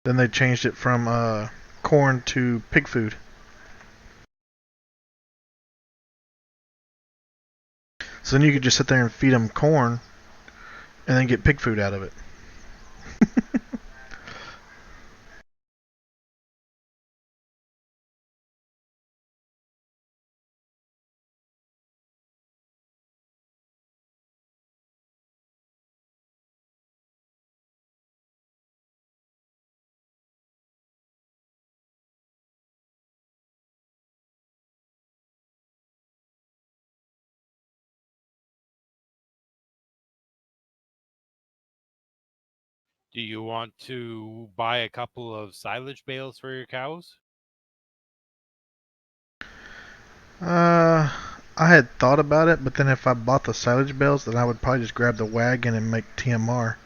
Then they changed it from corn to pig food. So then you could just sit there and feed them corn and then get pig food out of it. Do you want to buy a couple of silage bales for your cows? I had thought about it, but then if I bought the silage bales, then I would probably just grab the wagon and make TMR.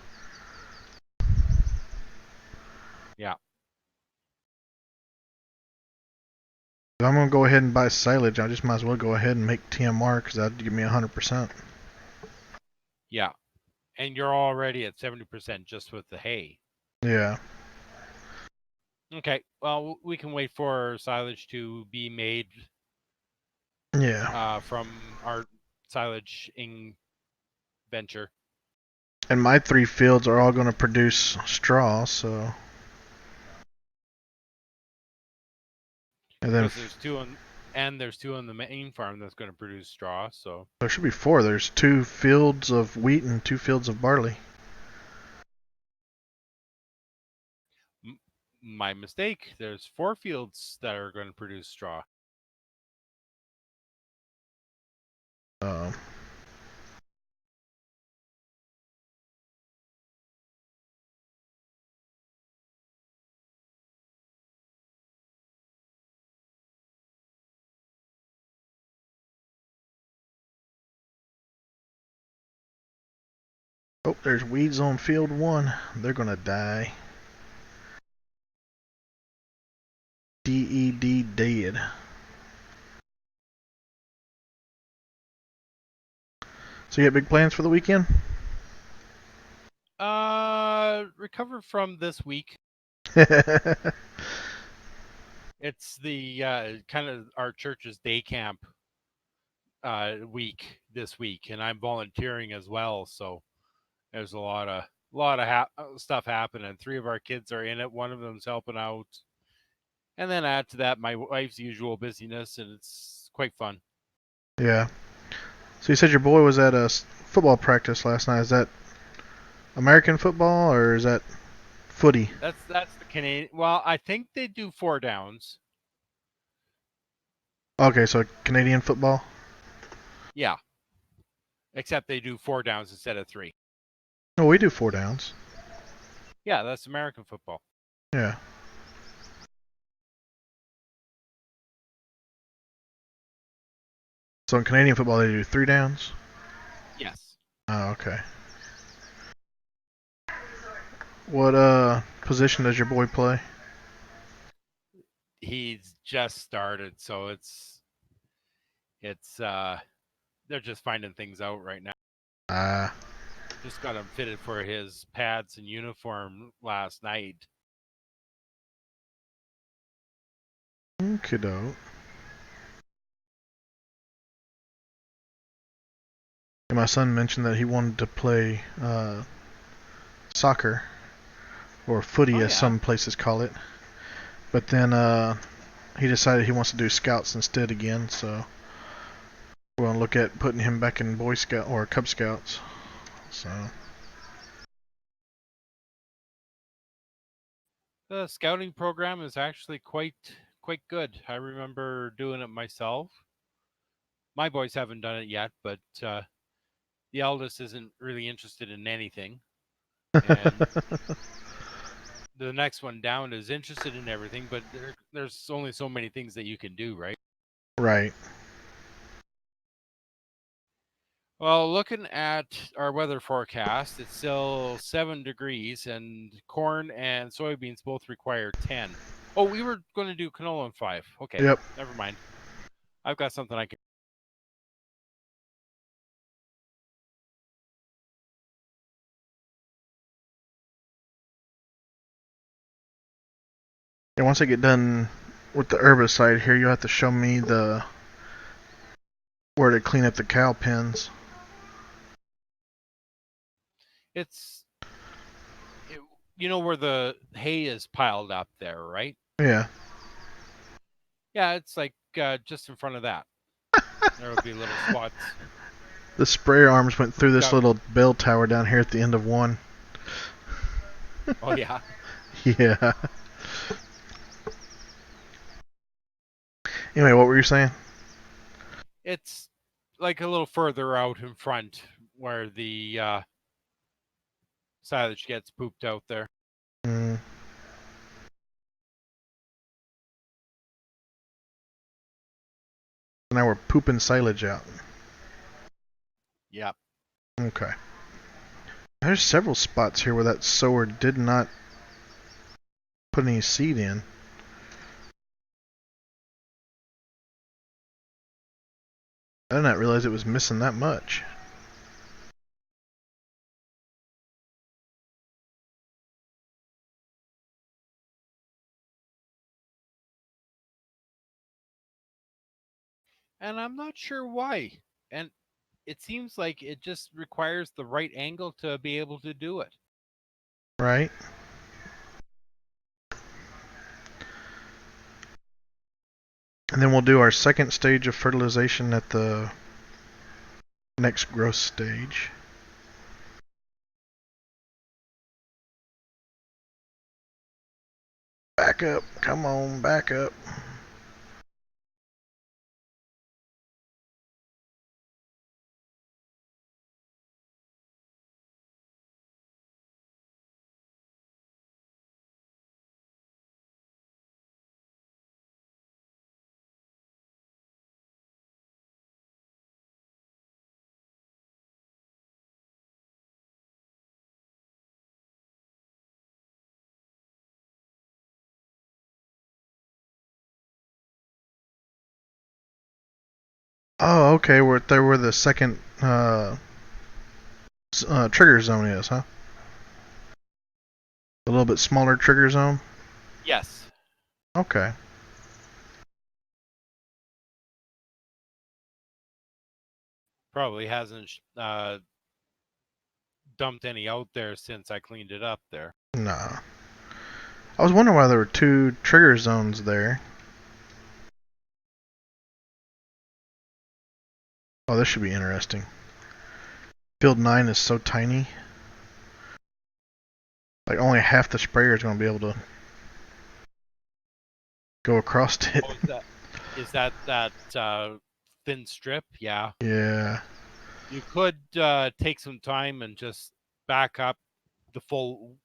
Yeah. If I'm gonna go ahead and buy silage, I just might as well go ahead and make TMR because that'd give me 100%. Yeah. And you're already at 70% just with the hay. Yeah. Okay. Well, we can wait for silage to be made Yeah. from our silage venture. And my 3 fields are all going to produce straw, so. And then Because there's two on the main farm that's going to produce straw. So there should be 4. There's 2 fields of wheat and 2 fields of barley. my mistake. There's 4 fields that are going to produce straw. Um, oh, there's weeds on field 1. They're going to die. DED dead. So you got big plans for the weekend? Recover from this week. It's the kind of our church's day camp week this week, and I'm volunteering as well. So there's a lot of stuff happening. 3 of our kids are in it. One of them's helping out, and then add to that my wife's usual busyness, and it's quite fun. Yeah. So you said your boy was at a football practice last night. Is that American football or is that footy? That's the Canadian. Well, I think they do 4 downs. Okay, so Canadian football. Yeah, except they do 4 downs instead of 3. Oh, we do 4 downs. Yeah, that's American football. Yeah. So in Canadian football they do 3 downs. Yes. Oh, okay. What position does your boy play? He's just started, so it's they're just finding things out right now. Ah. Just got him fitted for his pads and uniform last night. Okay, dope. And my son mentioned that he wanted to play soccer or footy, Oh as yeah. some places call it. But then he decided he wants to do scouts instead again. So we're gonna look at putting him back in Boy Scout or Cub Scouts. So The scouting program is actually quite good. I remember doing it myself. My boys haven't done it yet, but the eldest isn't really interested in anything, and the next one down is interested in everything, but there's only so many things that you can do, right? right. Well, looking at our weather forecast, it's still 7 degrees, and corn and soybeans both require 10. Oh, we were going to do canola in 5. Okay, Yep. never mind. I've got something I can. And once I get done with the herbicide here, you'll have to show me the where to clean up the cow pens. It's it, you know where the hay is piled up there, right? Yeah. Yeah, it's like just in front of that. There would be little spots. The sprayer arms went through this Got little bell tower down here at the end of one. oh yeah. Yeah. Anyway, what were you saying? It's like a little further out in front where the silage gets pooped out there. Mm, now we're pooping silage out. Yep. Okay. There's several spots here where that sower did not put any seed in. I did not realize it was missing that much. And I'm not sure why. And it seems like it just requires the right angle to be able to do it. Right? And then we'll do our second stage of fertilization at the next growth stage. Back up. Come on, back up. Oh, okay. We're there where the second trigger zone is, huh? A little bit smaller trigger zone. Yes. Okay. Probably hasn't dumped any out there since I cleaned it up there. Nah. I was wondering why there were two trigger zones there. Oh, this should be interesting. Field 9 is so tiny. Like only half the sprayer is going to be able to go across it. Oh, is that thin strip? Yeah. Yeah. You could take some time and just back up the full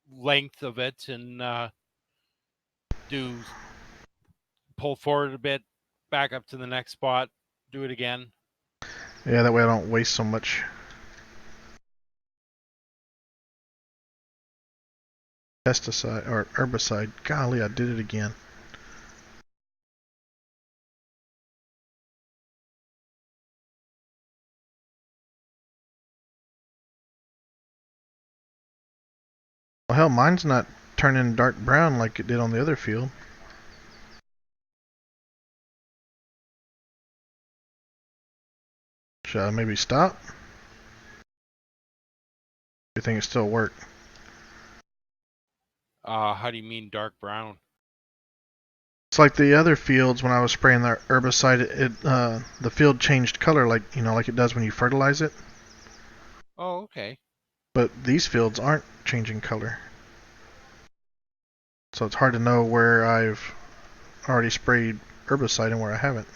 length of it and do pull forward a bit, back up to the next spot, do it again. Yeah, that way I don't waste so much pesticide or herbicide. Golly, I did it again. Well, hell, mine's not turning dark brown like it did on the other field. Should I maybe stop? You think it still work? How do you mean dark brown? It's like the other fields when I was spraying the herbicide. The field changed color like like it does when you fertilize it. Oh, okay. But these fields aren't changing color, so it's hard to know where I've already sprayed herbicide and where I haven't.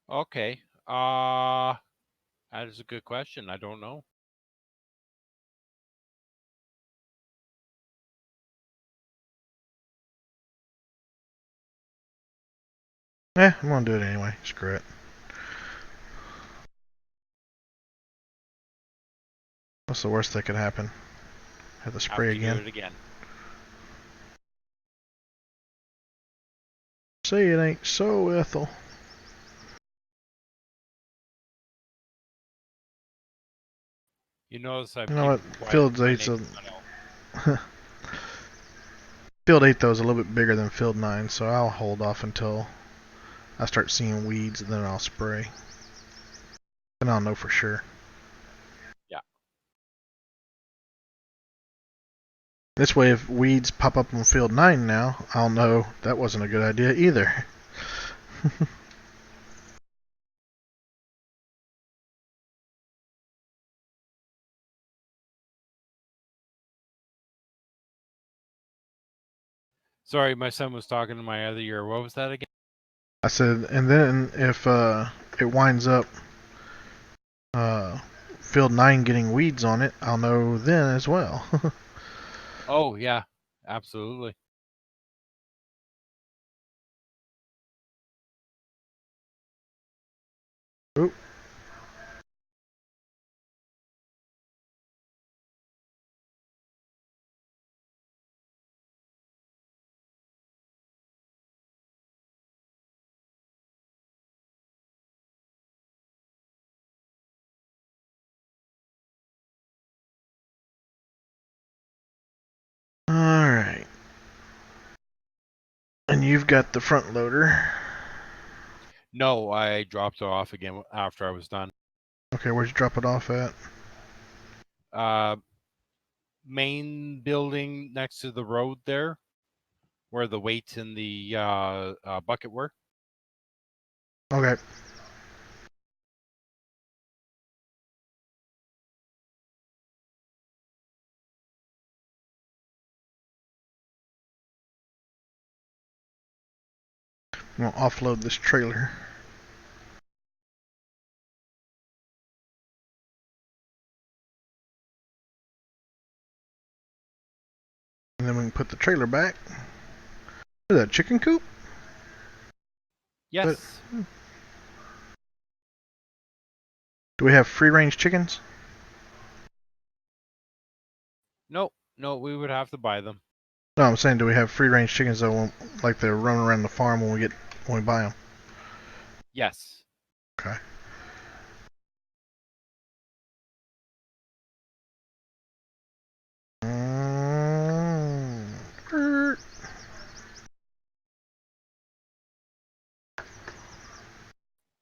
Okay. That is a good question. I don't know. I'm gonna do it anyway. Screw it. What's the worst that could happen? Have to Have spray to do again. it again. Say it ain't so, Ethel. You notice I'm You know what? keeping quiet Field on my 8's name. Field 8 though is a little bit bigger than Field 9, so I'll hold off until I start seeing weeds, and then I'll spray. Then I'll know for sure. Yeah. This way, if weeds pop up on Field 9 now, I'll know that wasn't a good idea either. Sorry, my son was talking to my other ear. What was that again? I said, and then if it winds up uh, Field 9 getting weeds on it, I'll know then as well. Oh, yeah, absolutely. Oop. Alright. And you've got the front loader. No, I dropped it off again after I was done. Okay, where'd you drop it off at? Uh, main building next to the road there, where the weights in the bucket were. Okay. I'm gonna offload this trailer. And then we can put the trailer back. Is that a chicken coop? But Yes. do we have free range chickens? No, no, we would have to buy them. No, I'm saying, do we have free range chickens that won't, like they're running around the farm when we buy them? Yes. Okay. Mm,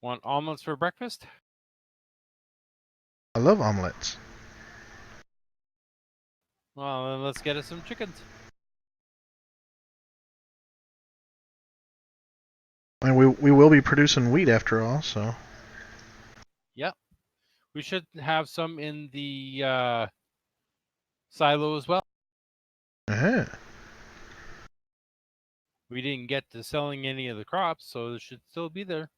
Want omelets for breakfast? I love omelets. Well, then let's get us some chickens. And we will be producing wheat after all, so. Yep. We should have some in the silo as well. Yeah. We didn't get to selling any of the crops, so it should still be there.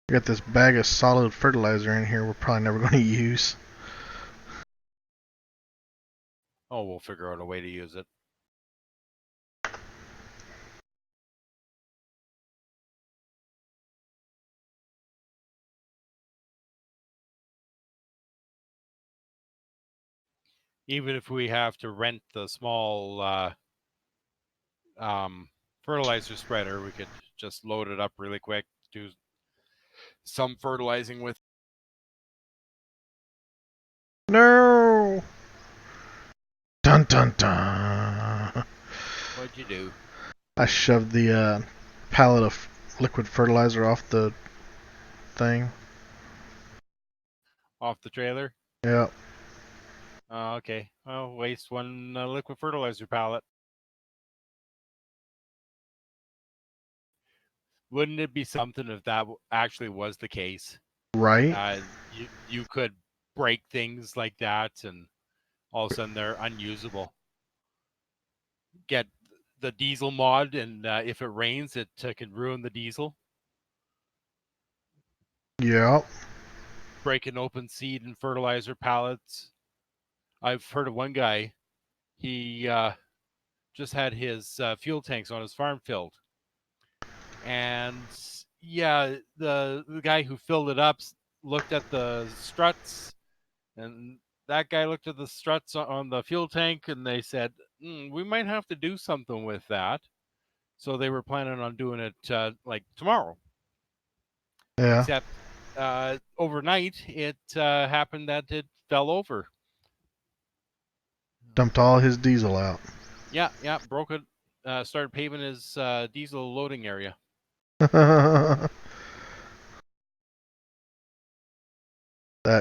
We got this bag of solid fertilizer in here we're probably never going to use. Oh, we'll figure out a way to use it. Even if we have to rent the small fertilizer spreader, we could just load it up really quick, do some fertilizing with. No! Dun dun dun! What'd you do? I shoved the pallet of liquid fertilizer off the thing. Off the trailer? Yeah. Okay. Well, waste one liquid fertilizer pallet. Wouldn't it be something if that actually was the case? Right? You could break things like that, and all of a sudden they're unusable. Get the diesel mod, and if it rains, it can ruin the diesel. Yeah. Break an open seed and fertilizer pallets. I've heard of one guy. He just had his fuel tanks on his farm filled, and yeah, the guy who filled it up looked at the struts, and that guy looked at the struts on the fuel tank, and they said, "We might have to do something with that." So they were planning on doing it like tomorrow. Yeah. Except overnight, it happened that it fell over. Dumped all his diesel out. Yeah, yeah, broke it. Started paving his diesel loading area. That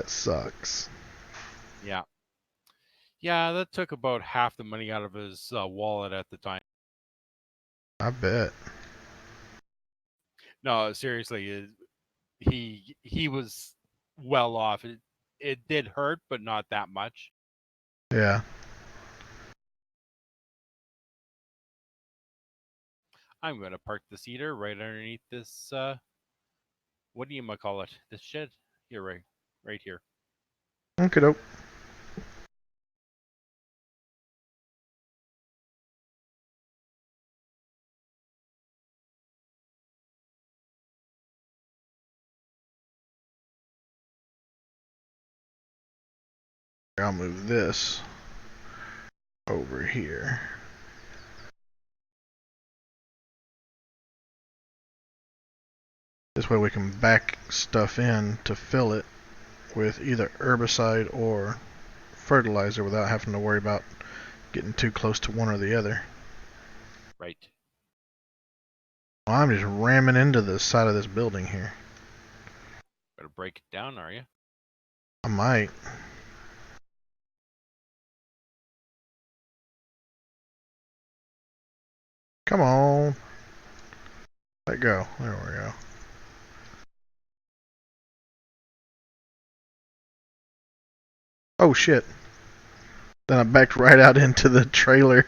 sucks. Yeah, yeah, that took about half the money out of his wallet at the time. I bet. No, seriously, he was well off. It did hurt, but not that much. Yeah. I'm gonna park the cedar right underneath this. What do you call it? This shed here, right here. Okay, dope. I'll move this over here. This way we can back stuff in to fill it with either herbicide or fertilizer without having to worry about getting too close to one or the other. Right. Well, I'm just ramming into the side of this building here. Gonna break it down, are you? I might. Come on. Let go. There we go. Oh shit. Then I backed right out into the trailer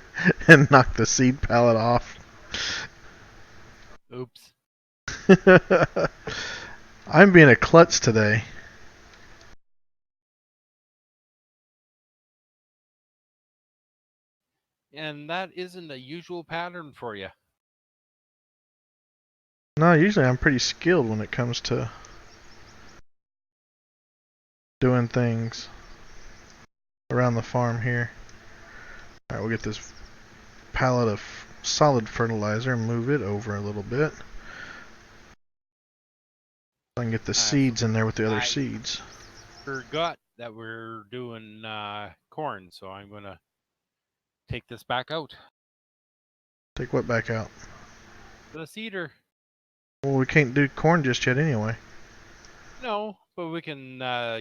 and knocked the seed pallet off. Oops. I'm being a klutz today. And that isn't a usual pattern for you. No, usually I'm pretty skilled when it comes to doing things around the farm here. Alright, we'll get this pallet of solid fertilizer and move it over a little bit. So I can get the seeds in there with the other seeds. Forgot that we're doing corn, so I'm gonna take this back out. Take what back out? The cedar. Well, we can't do corn just yet anyway. No, but we can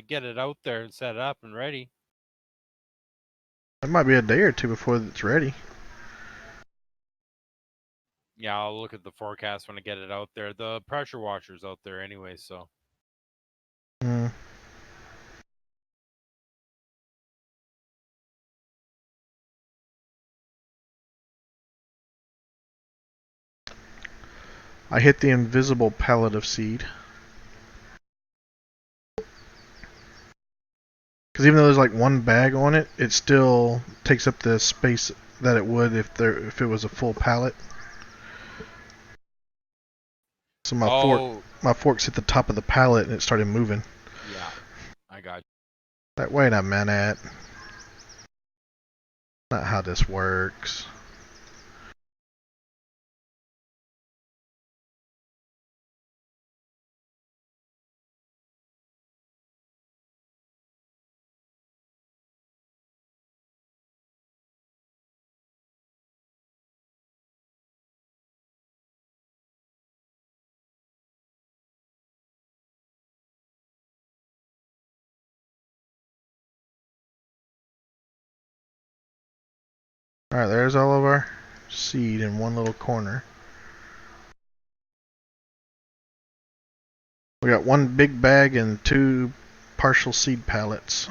get it out there and set it up and ready. It might be a day or two before it's ready. Yeah, I'll look at the forecast when I get it out there. The pressure washer's out there anyway, so. Mm. I hit the invisible pallet of seed. Because even though there's like one bag on it, it still takes up the space that it would if it was a full pallet. So my forks hit the top of the pallet and it started moving. Yeah, I got you. Like, wait a minute. Not how this works. Alright, there's all of our seed in one little corner. We got one big bag and two partial seed pallets.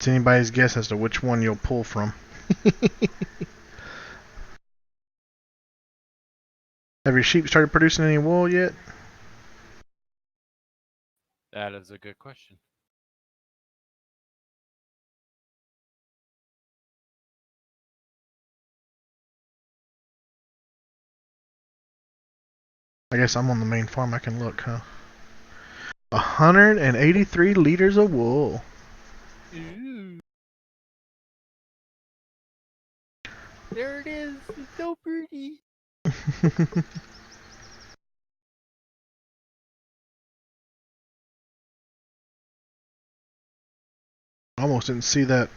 It's anybody's guess as to which one you'll pull from. Have your sheep started producing any wool yet? That is a good question. I guess I'm on the main farm. I can look, huh? 183 liters of wool. Ooh. There it is. It's so pretty. Almost didn't see that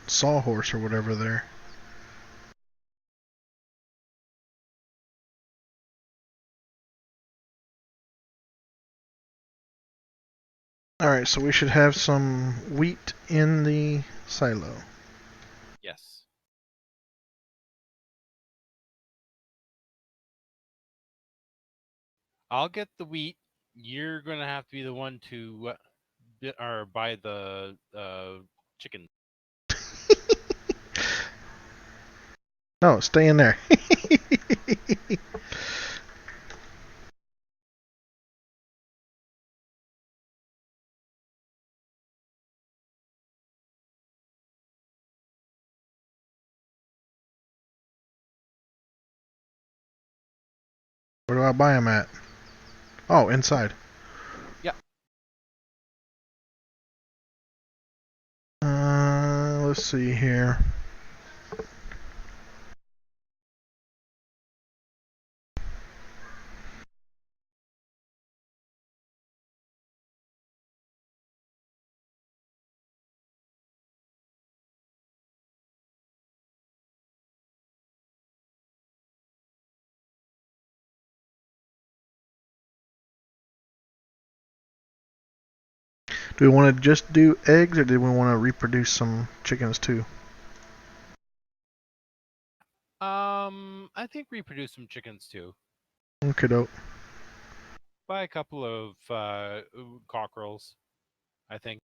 sawhorse or whatever there. Alright, so we should have some wheat in the silo. Yes. I'll get the wheat. You're gonna have to be the one to or buy the chicken. No, stay in there. Where do I buy them at? Oh, inside. Yeah. Let's see here. Do we want to just do eggs, or do we want to reproduce some chickens too? I think reproduce some chickens too. Okay, dope. Buy a couple of cockerels. I think.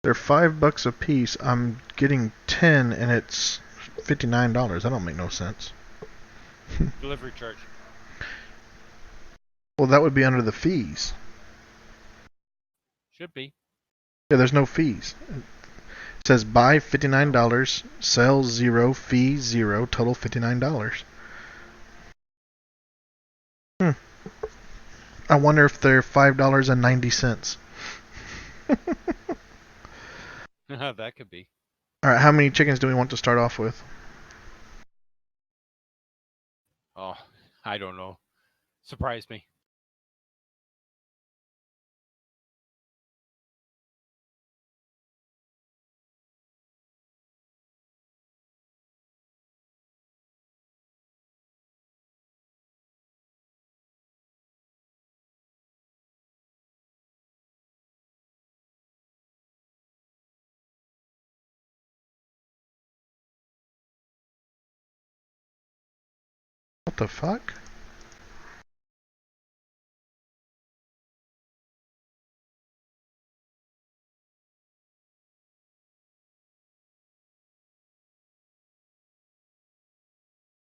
They're $5 a piece. I'm getting 10, and it's $59. That don't make no sense. Delivery charge. Well, that would be under the fees. Should be. Yeah, there's no fees. It says buy $59, sell 0, fee 0, total $59. Hmm. I wonder if they're $5.90. That could be. Alright, how many chickens do we want to start off with? Oh, I don't know. Surprise me. What the fuck?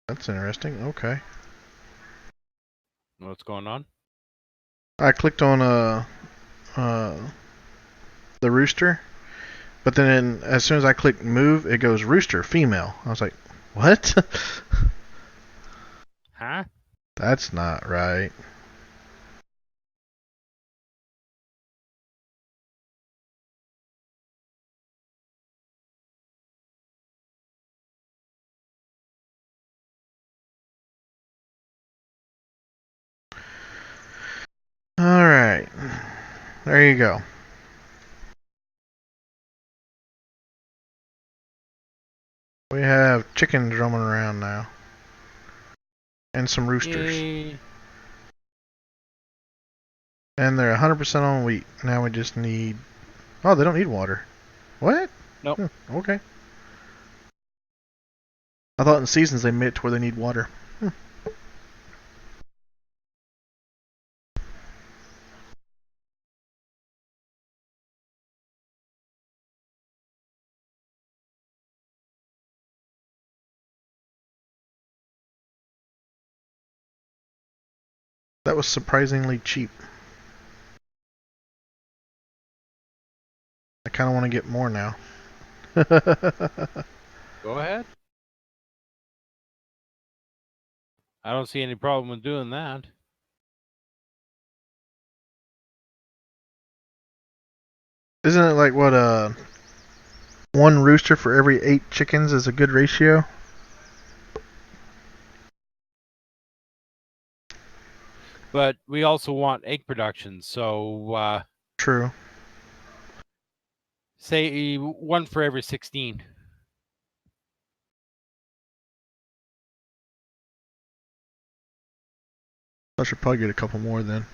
That's interesting. Okay. What's going on? I clicked on uh, the rooster, but then as soon as I click move, it goes rooster female. I was like, what? Huh? That's not right. Alright. There you go. We have chickens roaming around now. And some roosters. Yay. And they're 100% on wheat. Now we just need... Oh, they don't need water. What? Nope. Okay. I thought in seasons they made it to where they need water. That was surprisingly cheap. I kind of want to get more now. Go ahead. I don't see any problem with doing that. Isn't it like what one rooster for every 8 chickens is a good ratio? But we also want egg production, so True. say one for every 16. I should probably get a couple more then.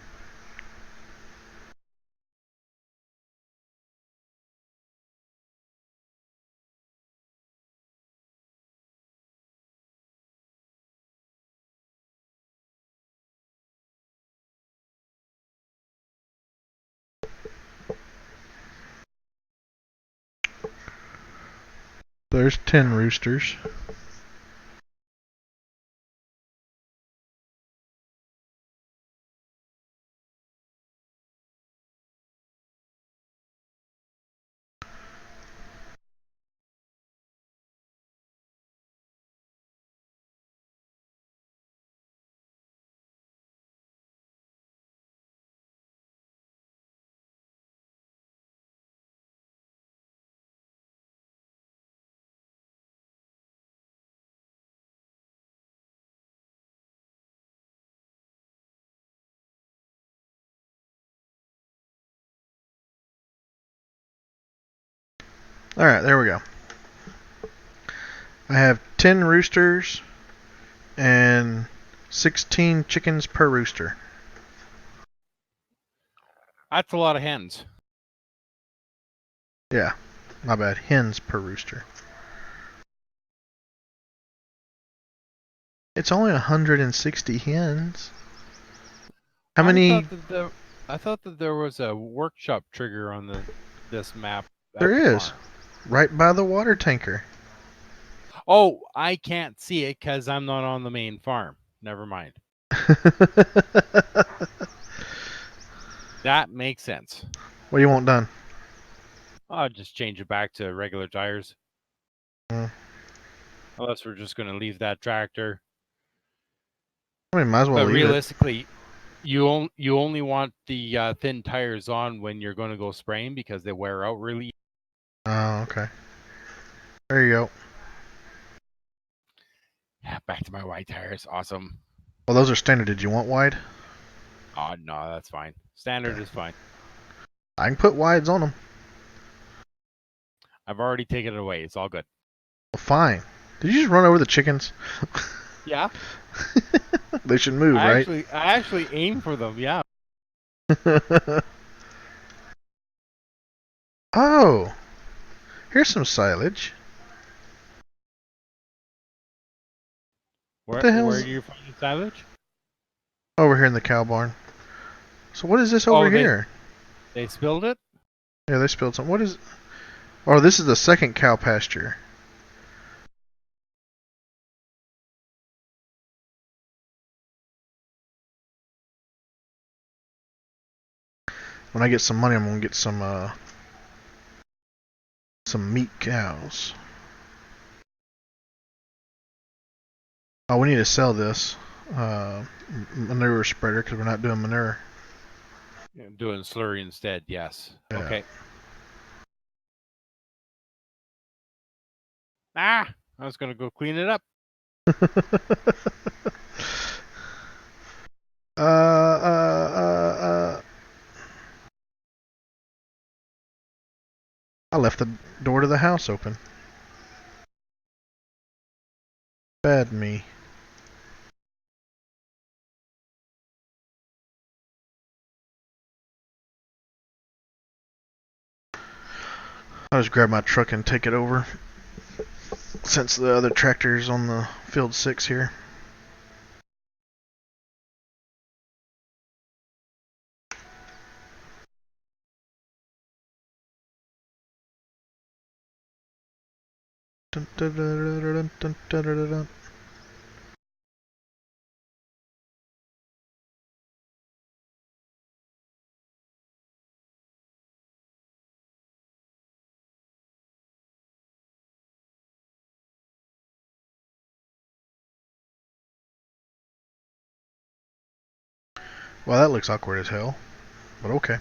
There's 10 roosters. Alright, there we go. I have 10 roosters and 16 chickens per rooster. That's a lot of hens. Yeah, my bad. Hens per rooster. It's only 160 hens. How many? I thought that there was a workshop trigger on this map at There the is. farm. Right by the water tanker. Oh, I can't see it because I'm not on the main farm. Never mind. That makes sense. What do you want done? I'll just change it back to regular tires. Mm. Unless we're just going to leave that tractor. I mean, might as well But leave it. realistically, you only want the thin tires on when you're going to go spraying because they wear out really. Oh, okay. There you go. Yeah, back to my white tires. Awesome. Well, those are standard. Did you want wide? Oh, no, that's fine. Standard Okay. is fine. I can put wides on them. I've already taken it away. It's all good. Well, fine. Did you just run over the chickens? Yeah. They should move, right? I actually aim for them. Yeah. Oh, here's some silage. What the Where hell's do you find the silage? over here in the cow barn? So what is this over Oh, here? they spilled it. Yeah, they spilled some. What is? Oh, this is the second cow pasture. When I get some money, I'm gonna get some meat cows. Oh, we need to sell this manure spreader because we're not doing manure. Yeah, doing slurry instead. Yes. Yeah. Okay. Ah, I was gonna go clean it up. uh. I left the door to the house open. Bad me. I'll just grab my truck and take it over. Since the other tractor's on the field 6 here. Dun, dun, dun, dun, dun, dun, dun, dun. Well, that looks awkward as hell, but okay.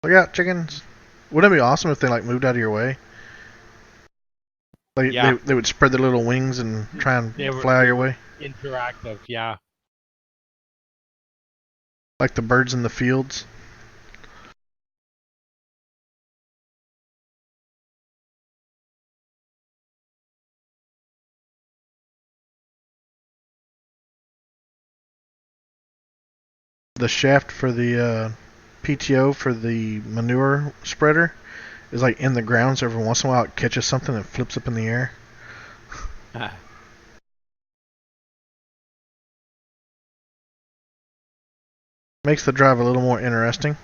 Look out, chickens. Wouldn't it be awesome if they like moved out of your way? Like Yeah, they would spread their little wings and try and they were fly out your way, interactive. Yeah. like the birds in the fields. The shaft for the PTO for the manure spreader is like in the ground, so every once in a while it catches something and flips up in the air. Makes the drive a little more interesting.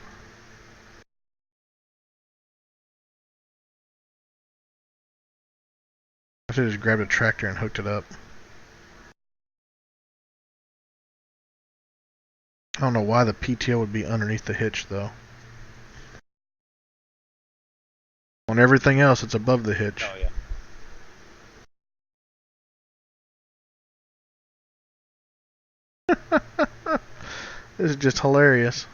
I should have just grabbed a tractor and hooked it up. I don't know why the PTO would be underneath the hitch though. On everything else, it's above the hitch. Oh yeah. This is just hilarious.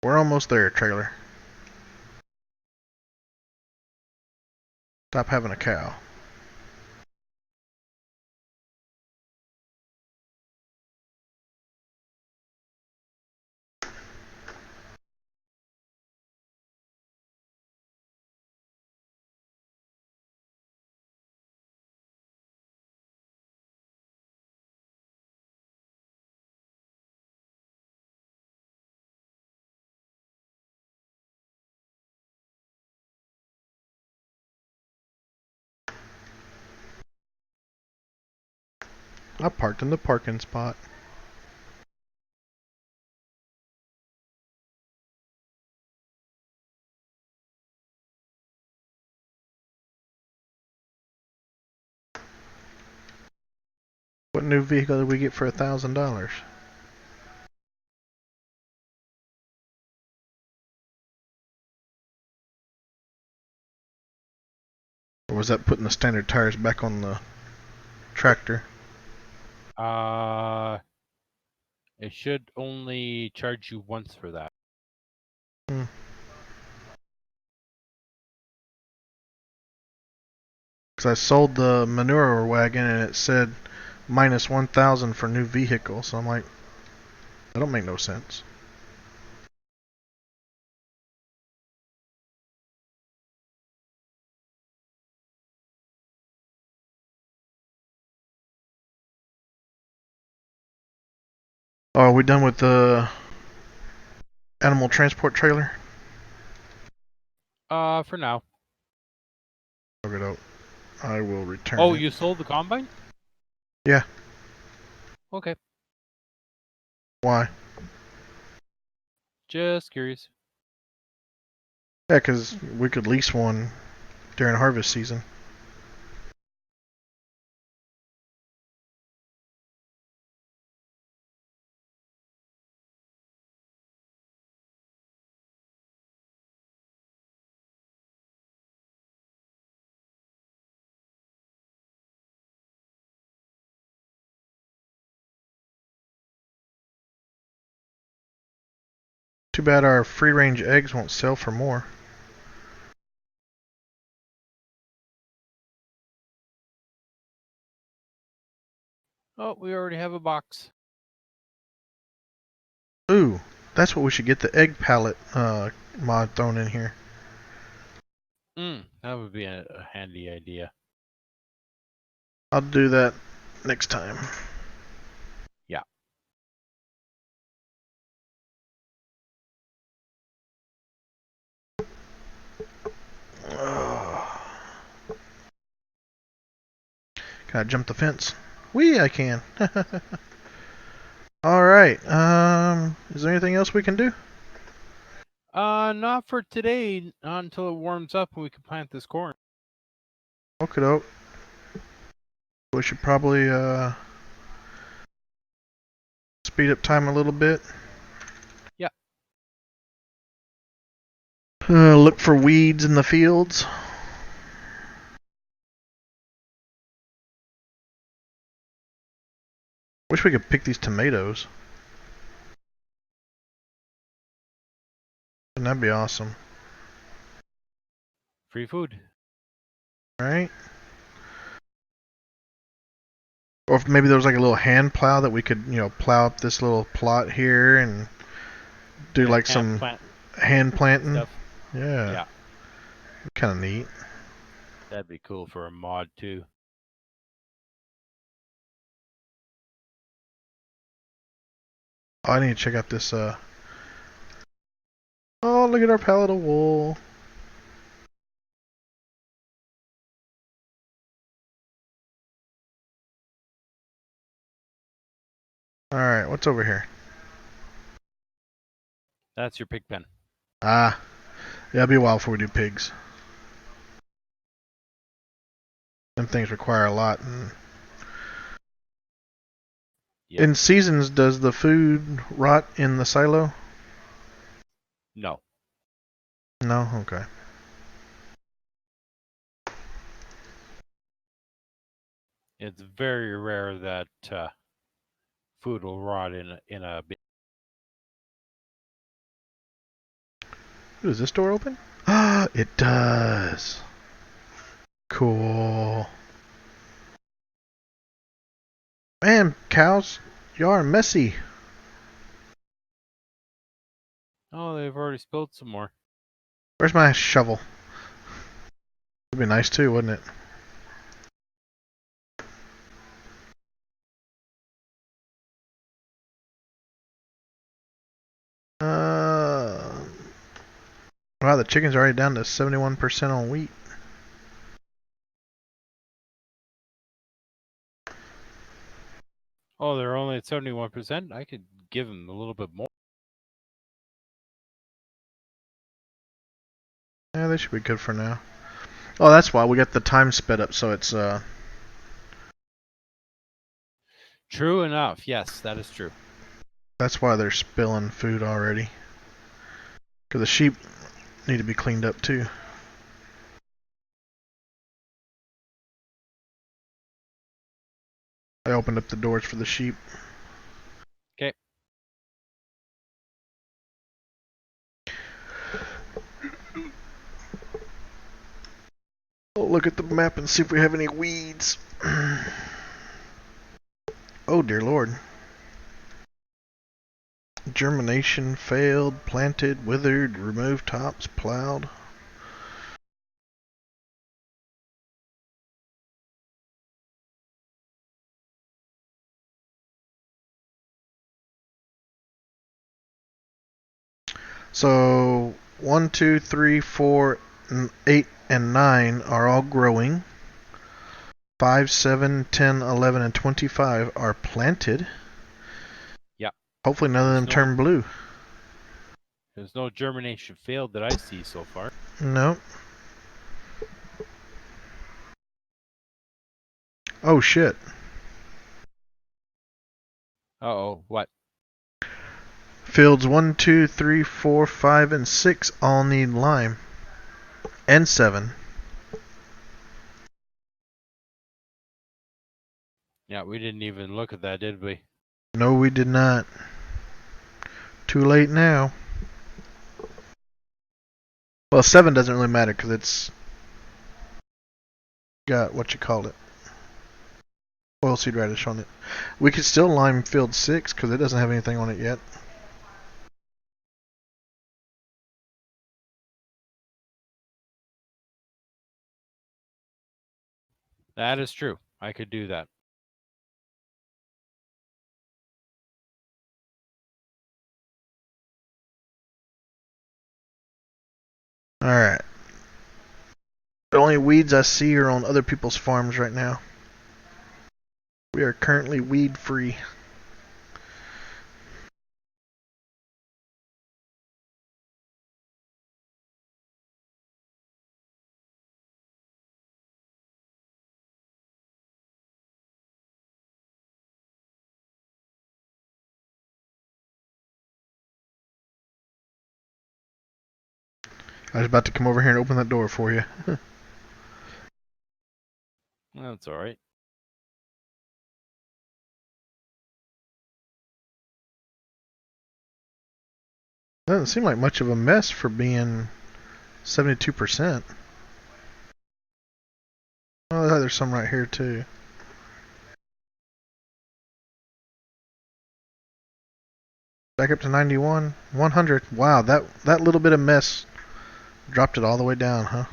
We're almost there, trailer. Stop having a cow. I parked in the parking spot. What new vehicle did we get for $1,000? Or was that putting the standard tires back on the tractor? Uh, it should only charge you once for that. Hmm. Because I sold the manure wagon and it said minus 1,000 for new vehicle, so I'm like, that don't make no sense. Oh, are we done with the animal transport trailer? For now. Okay, I will return Oh, it. you sold the combine? Yeah. Okay. Why? Just curious. Yeah, because we could lease one during harvest season. Too bad our free range eggs won't sell for more. Oh, we already have a box. Ooh, that's what we should get the egg pallet mod thrown in here. That would be a handy idea. I'll do that next time. Yeah. Can I jump the fence? Wee, I can. Alright, is there anything else we can do? Not for today, not until it warms up and we can plant this corn. Okay, doke. We should probably, speed up time a little bit. Yeah. Look for weeds in the fields. Wish we could pick these tomatoes. Wouldn't that be awesome? Free food. Right? Or if maybe there was like a little hand plow that we could, plow up this little plot here and do Yeah, like hand some plant hand planting. stuff. Yeah, Yeah, kind of neat. that'd be cool for a mod too. Oh, I need to check out this. Oh, look at our pallet of wool. All right, what's over here? That's your pig pen. Ah, yeah, it'll be a while before we do pigs. Them things require a lot. And Yep. in seasons, does the food rot in the silo? No. No? Okay. It's very rare that food will rot in a bin. Ooh, is this door open? Ah, it does. Cool. Man, cows, y'all are messy. Oh, they've already spilled some more. Where's my shovel? Would be nice too, wouldn't it? Wow, the chicken's already down to 71% on wheat. Oh, they're only at 71%. I could give them a little bit more. Yeah, they should be good for now. Oh, that's why we got the time sped up, so it's True enough. Yes, that is true. that's why they're spilling food already. Cause the sheep need to be cleaned up too. I opened up the doors for the sheep. Okay. Oh, look at the map and see if we have any weeds. Oh dear lord. Germination failed, planted, withered, removed tops, plowed. So 1, 2, 3, 4, 8, and 9 are all growing. 5, 7, 10, 11, and 25 are planted. Yeah. Hopefully none of There's them no turn blue. there's no germination failed that I see so far. No. Oh shit. Uh-oh, what? Fields 1, 2, 3, 4, 5, and 6 all need lime. And 7. Yeah, we didn't even look at that, did we? No, we did not. Too late now. Well, 7 doesn't really matter because it's got what you call it. Oilseed radish on it. We could still lime field 6 because it doesn't have anything on it yet. That is true. I could do that. Alright. The only weeds I see are on other people's farms right now. We are currently weed free. I was about to come over here and open that door for you. That's all right. Doesn't seem like much of a mess for being 72%. Oh, there's some right here too. Back up to 91, 100. Wow, that little bit of mess dropped it all the way down, huh?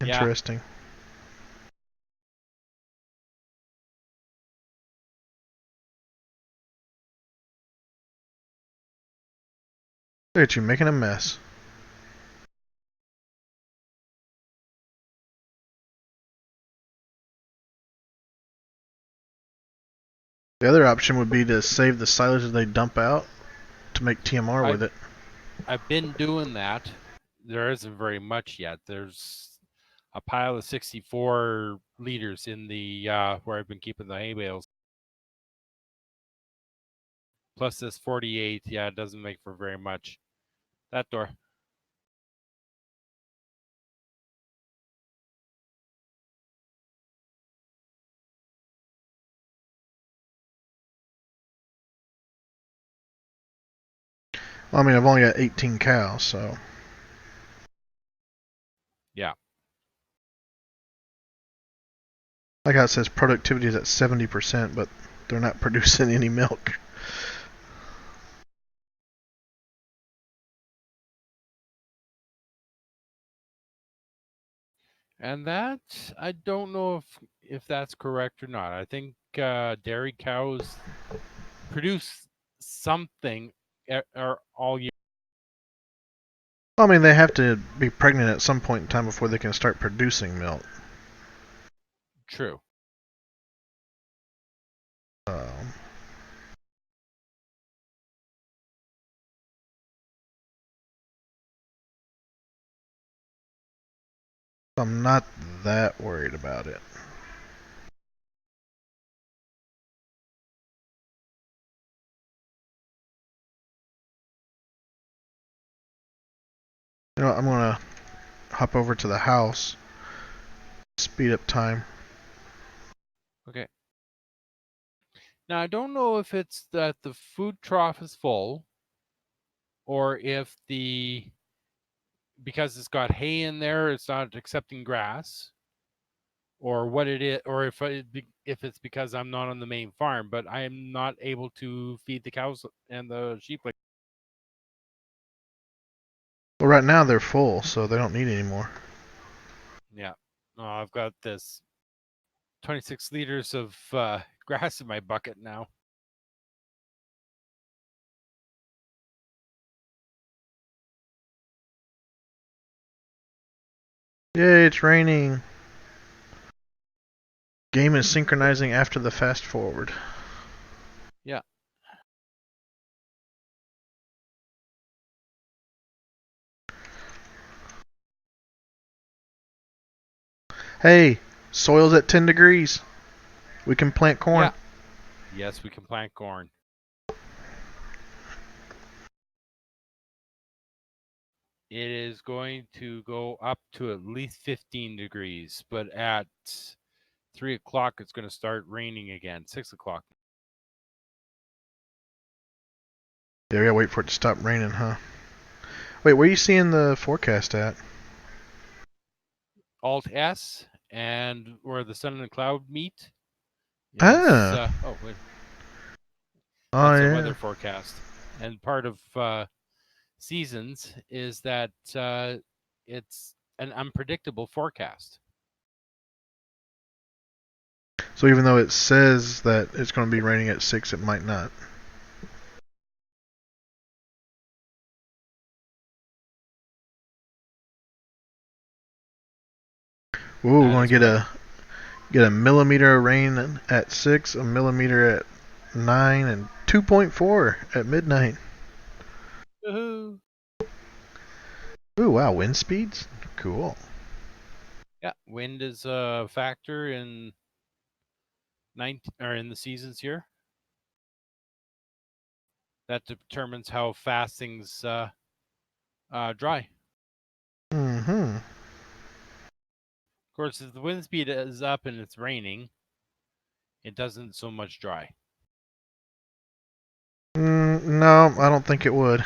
Yeah. Interesting. Look at you making a mess. The other option would be to save the silage that they dump out to make TMR with it. I've been doing that. There isn't very much yet. There's a pile of 64 liters in the where I've been keeping the hay bales. Plus this 48, yeah, it doesn't make for very much. That door. Well, I mean, I've only got 18 cows, so. Yeah. Like how it says productivity is at 70%, but they're not producing any milk. And that I don't know if that's correct or not. I think dairy cows produce something or all year. Well, I mean, they have to be pregnant at some point in time before they can start producing milk. True. Um, I'm not that worried about it. You know, I'm gonna hop over to the house, speed up time. Okay. Now I don't know if it's that the food trough is full or if the because it's got hay in there, it's not accepting grass, or what it is, or if it's because I'm not on the main farm, but I am not able to feed the cows and the sheep. Like, Well, right now they're full, so they don't need any more. yeah, I've got this 26 liters of grass in my bucket now. Yay, it's raining. Game is synchronizing after the fast forward. Yeah. Hey, soil's at 10 degrees. We can plant corn. Yeah. Yes, we can plant corn. It is going to go up to at least 15 degrees, but at 3 o'clock, it's going to start raining again. 6 o'clock. Yeah, we gotta wait for it to stop raining, huh? Wait, where are you seeing the forecast at? Alt S, and where the sun and the cloud meet is Ah, wait, oh that's a yeah. weather forecast. And part of seasons is that it's an unpredictable forecast. So even though it says that it's going to be raining at 6, it might not. Ooh, we're That going is to correct. get a millimeter of rain at 6, a millimeter at 9, and 2.4 at midnight. Woohoo. Ooh, wow, wind speeds? Cool. Yeah, wind is a factor in 19 or in the seasons here. That determines how fast things dry. Mm-hmm. Of course, if the wind speed is up and it's raining, it doesn't so much dry. No, I don't think it would.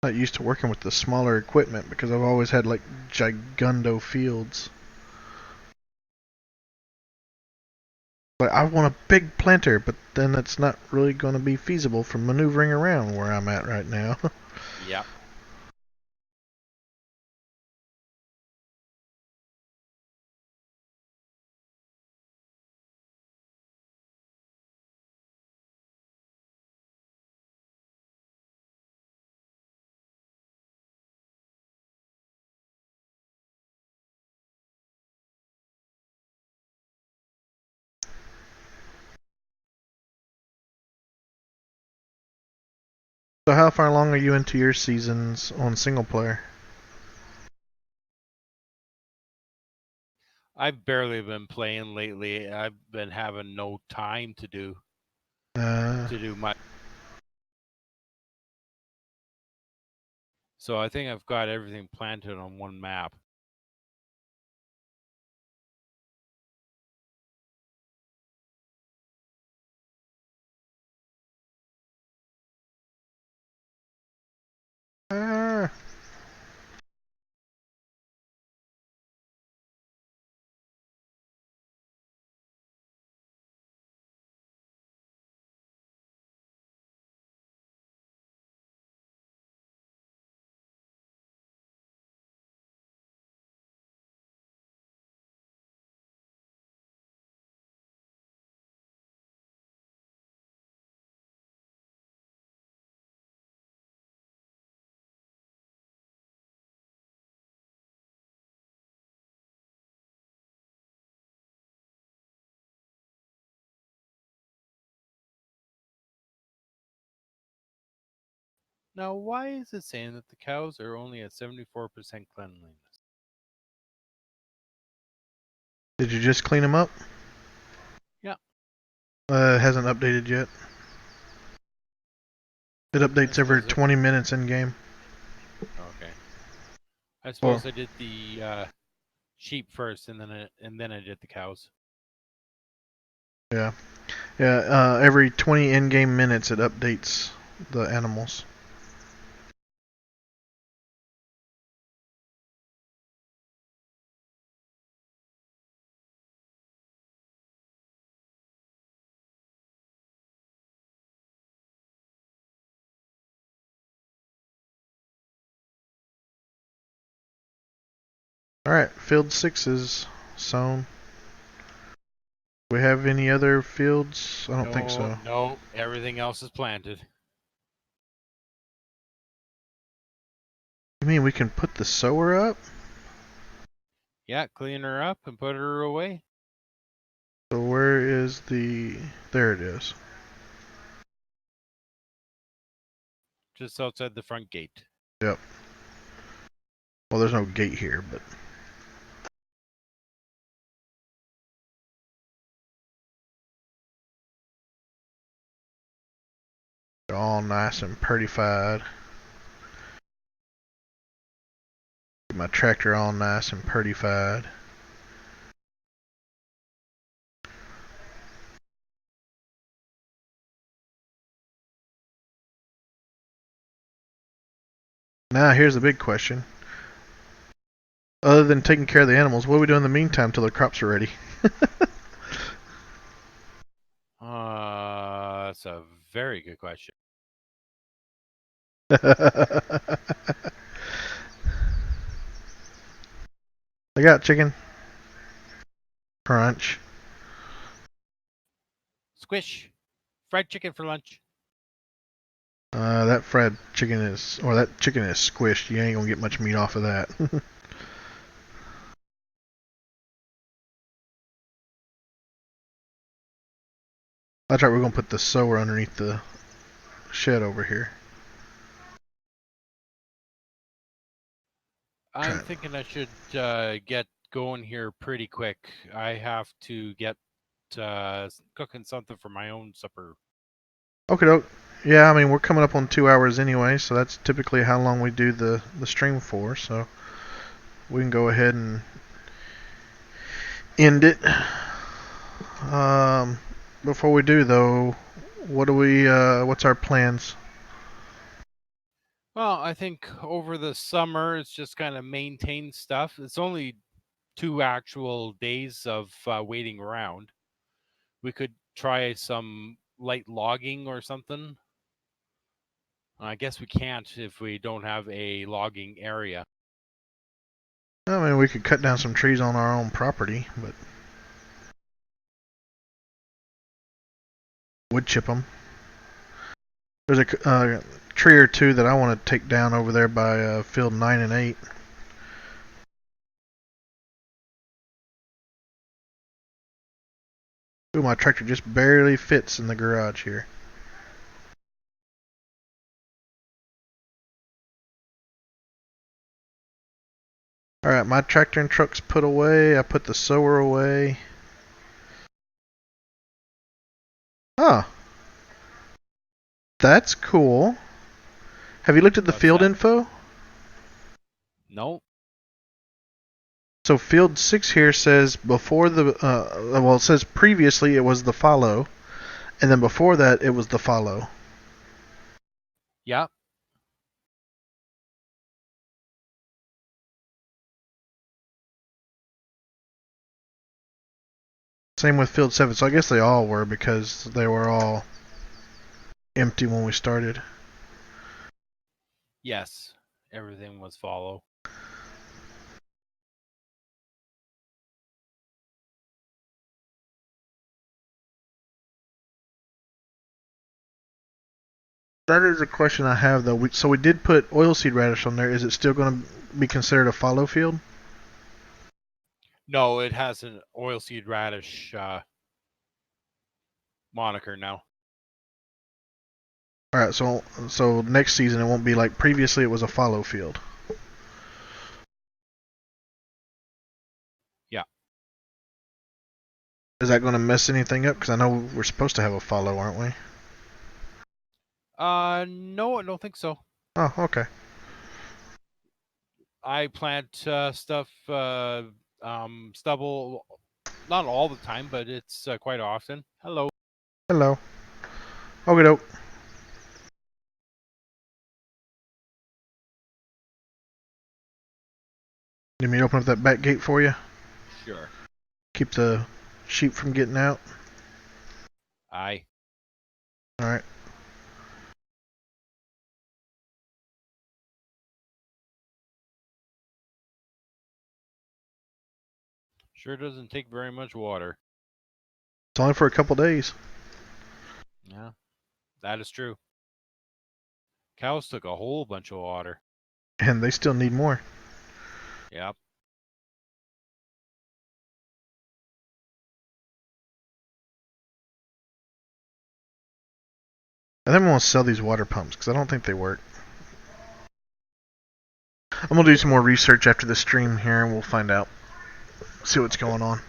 Not used to working with the smaller equipment because I've always had like gigundo fields. But I want a big planter, but then it's not really going to be feasible for maneuvering around where I'm at right now. Yep. So how far along are you into your seasons on single player? I've barely been playing lately. I've been having no time Uh, to do much. So I think I've got everything planted on one map. uh, Now, why is it saying that the cows are only at 74% cleanliness? did you just clean them up? Yeah, It hasn't updated yet. It I updates every suppose it. 20 minutes in game. Okay. I Or suppose I did the sheep first, and then I did the cows. yeah, yeah. Every 20 in-game minutes, it updates the animals. All right, field 6 is sown. Do we have any other fields? I don't think No, so. no, everything else is planted. You mean we can put the sower up? Yeah, clean her up and put her away. So where is the? There it is. Just outside the front gate. Yep. Well, there's no gate here, but they're all nice and prettified. Get my tractor all nice and prettified. Now here's the big question. Other than taking care of the animals, what do we do in the meantime till the crops are ready? That's a very good question. I got chicken. Crunch. Squish. Fried chicken for lunch. That chicken is squished. You ain't gonna get much meat off of that. That's right. We're gonna put the sower underneath the shed over here. I'm thinking I should get going here pretty quick. I have to get cooking something for my own supper. Okay, doke. Yeah, I mean we're coming up on 2 hours anyway, so that's typically how long we do the stream for. So we can go ahead and end it. Before we do though, what's our plans? Well, I think over the summer it's just kind of maintain stuff. It's only 2 actual days of waiting around. We could try some light logging or something. I guess we can't if we don't have a logging area. I mean we could cut down some trees on our own property, but wood chip them. There's a tree or two that I want to take down over there by field 9 and 8. Ooh, my tractor just barely fits in the garage here. Alright, my tractor and truck's put away. I put the sower away. Huh. That's cool. Have you looked at the What's field that? info? No. So field 6 here says before it says previously it was the follow, and then before that it was the follow. Yeah. Same with field 7, so I guess they all were because they were all empty when we started. Yes. Everything was follow. That is a question I have though. So we did put oilseed radish on there. Is it still going to be considered a follow field? No, it has an oilseed radish moniker now. All right, so next season it won't be like previously it was a follow field. Yeah. Is that going to mess anything up? Because I know we're supposed to have a follow, aren't we? No, I don't think so. Oh, okay. I plant stuff, stubble, not all the time, but it's quite often. Hello. Hello. Okay, doke. Need me to open up that back gate for you? Sure. Keep the sheep from getting out? Aye. Alright. Sure doesn't take very much water. It's only for a couple days. Yeah, that is true. Cows took a whole bunch of water. And they still need more. Yep. I think I'm going to sell these water pumps because I don't think they work. I'm going to do some more research after the stream here and we'll find out. See what's going on.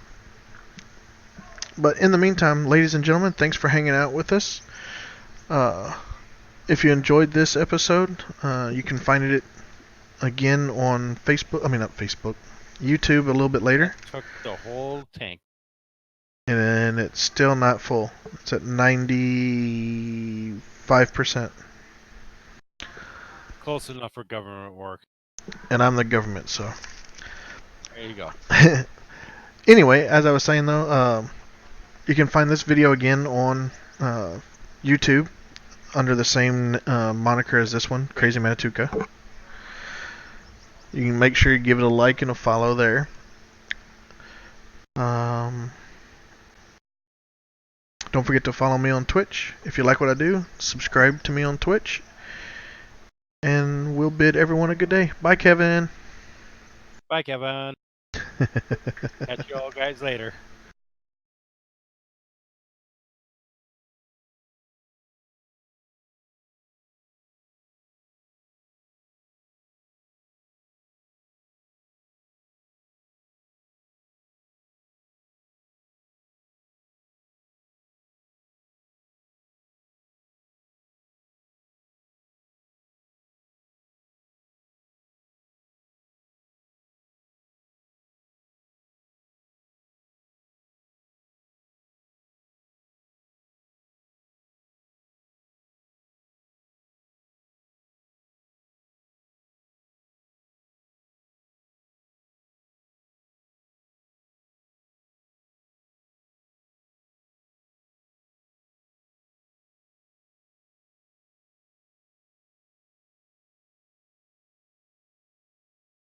But in the meantime, ladies and gentlemen, thanks for hanging out with us. If you enjoyed this episode, you can find it again on Facebook. I mean, not Facebook, YouTube a little bit later. That took the whole tank. And it's still not full. It's at 95%. Close enough for government work. And I'm the government, so. There you go. Anyway, as I was saying though, you can find this video again on YouTube under the same moniker as this one, Crazy Manituka. You can make sure you give it a like and a follow there. Don't forget to follow me on Twitch. If you like what I do, subscribe to me on Twitch. And we'll bid everyone a good day. Bye, Kevin. Bye, Kevin. Catch you all guys later.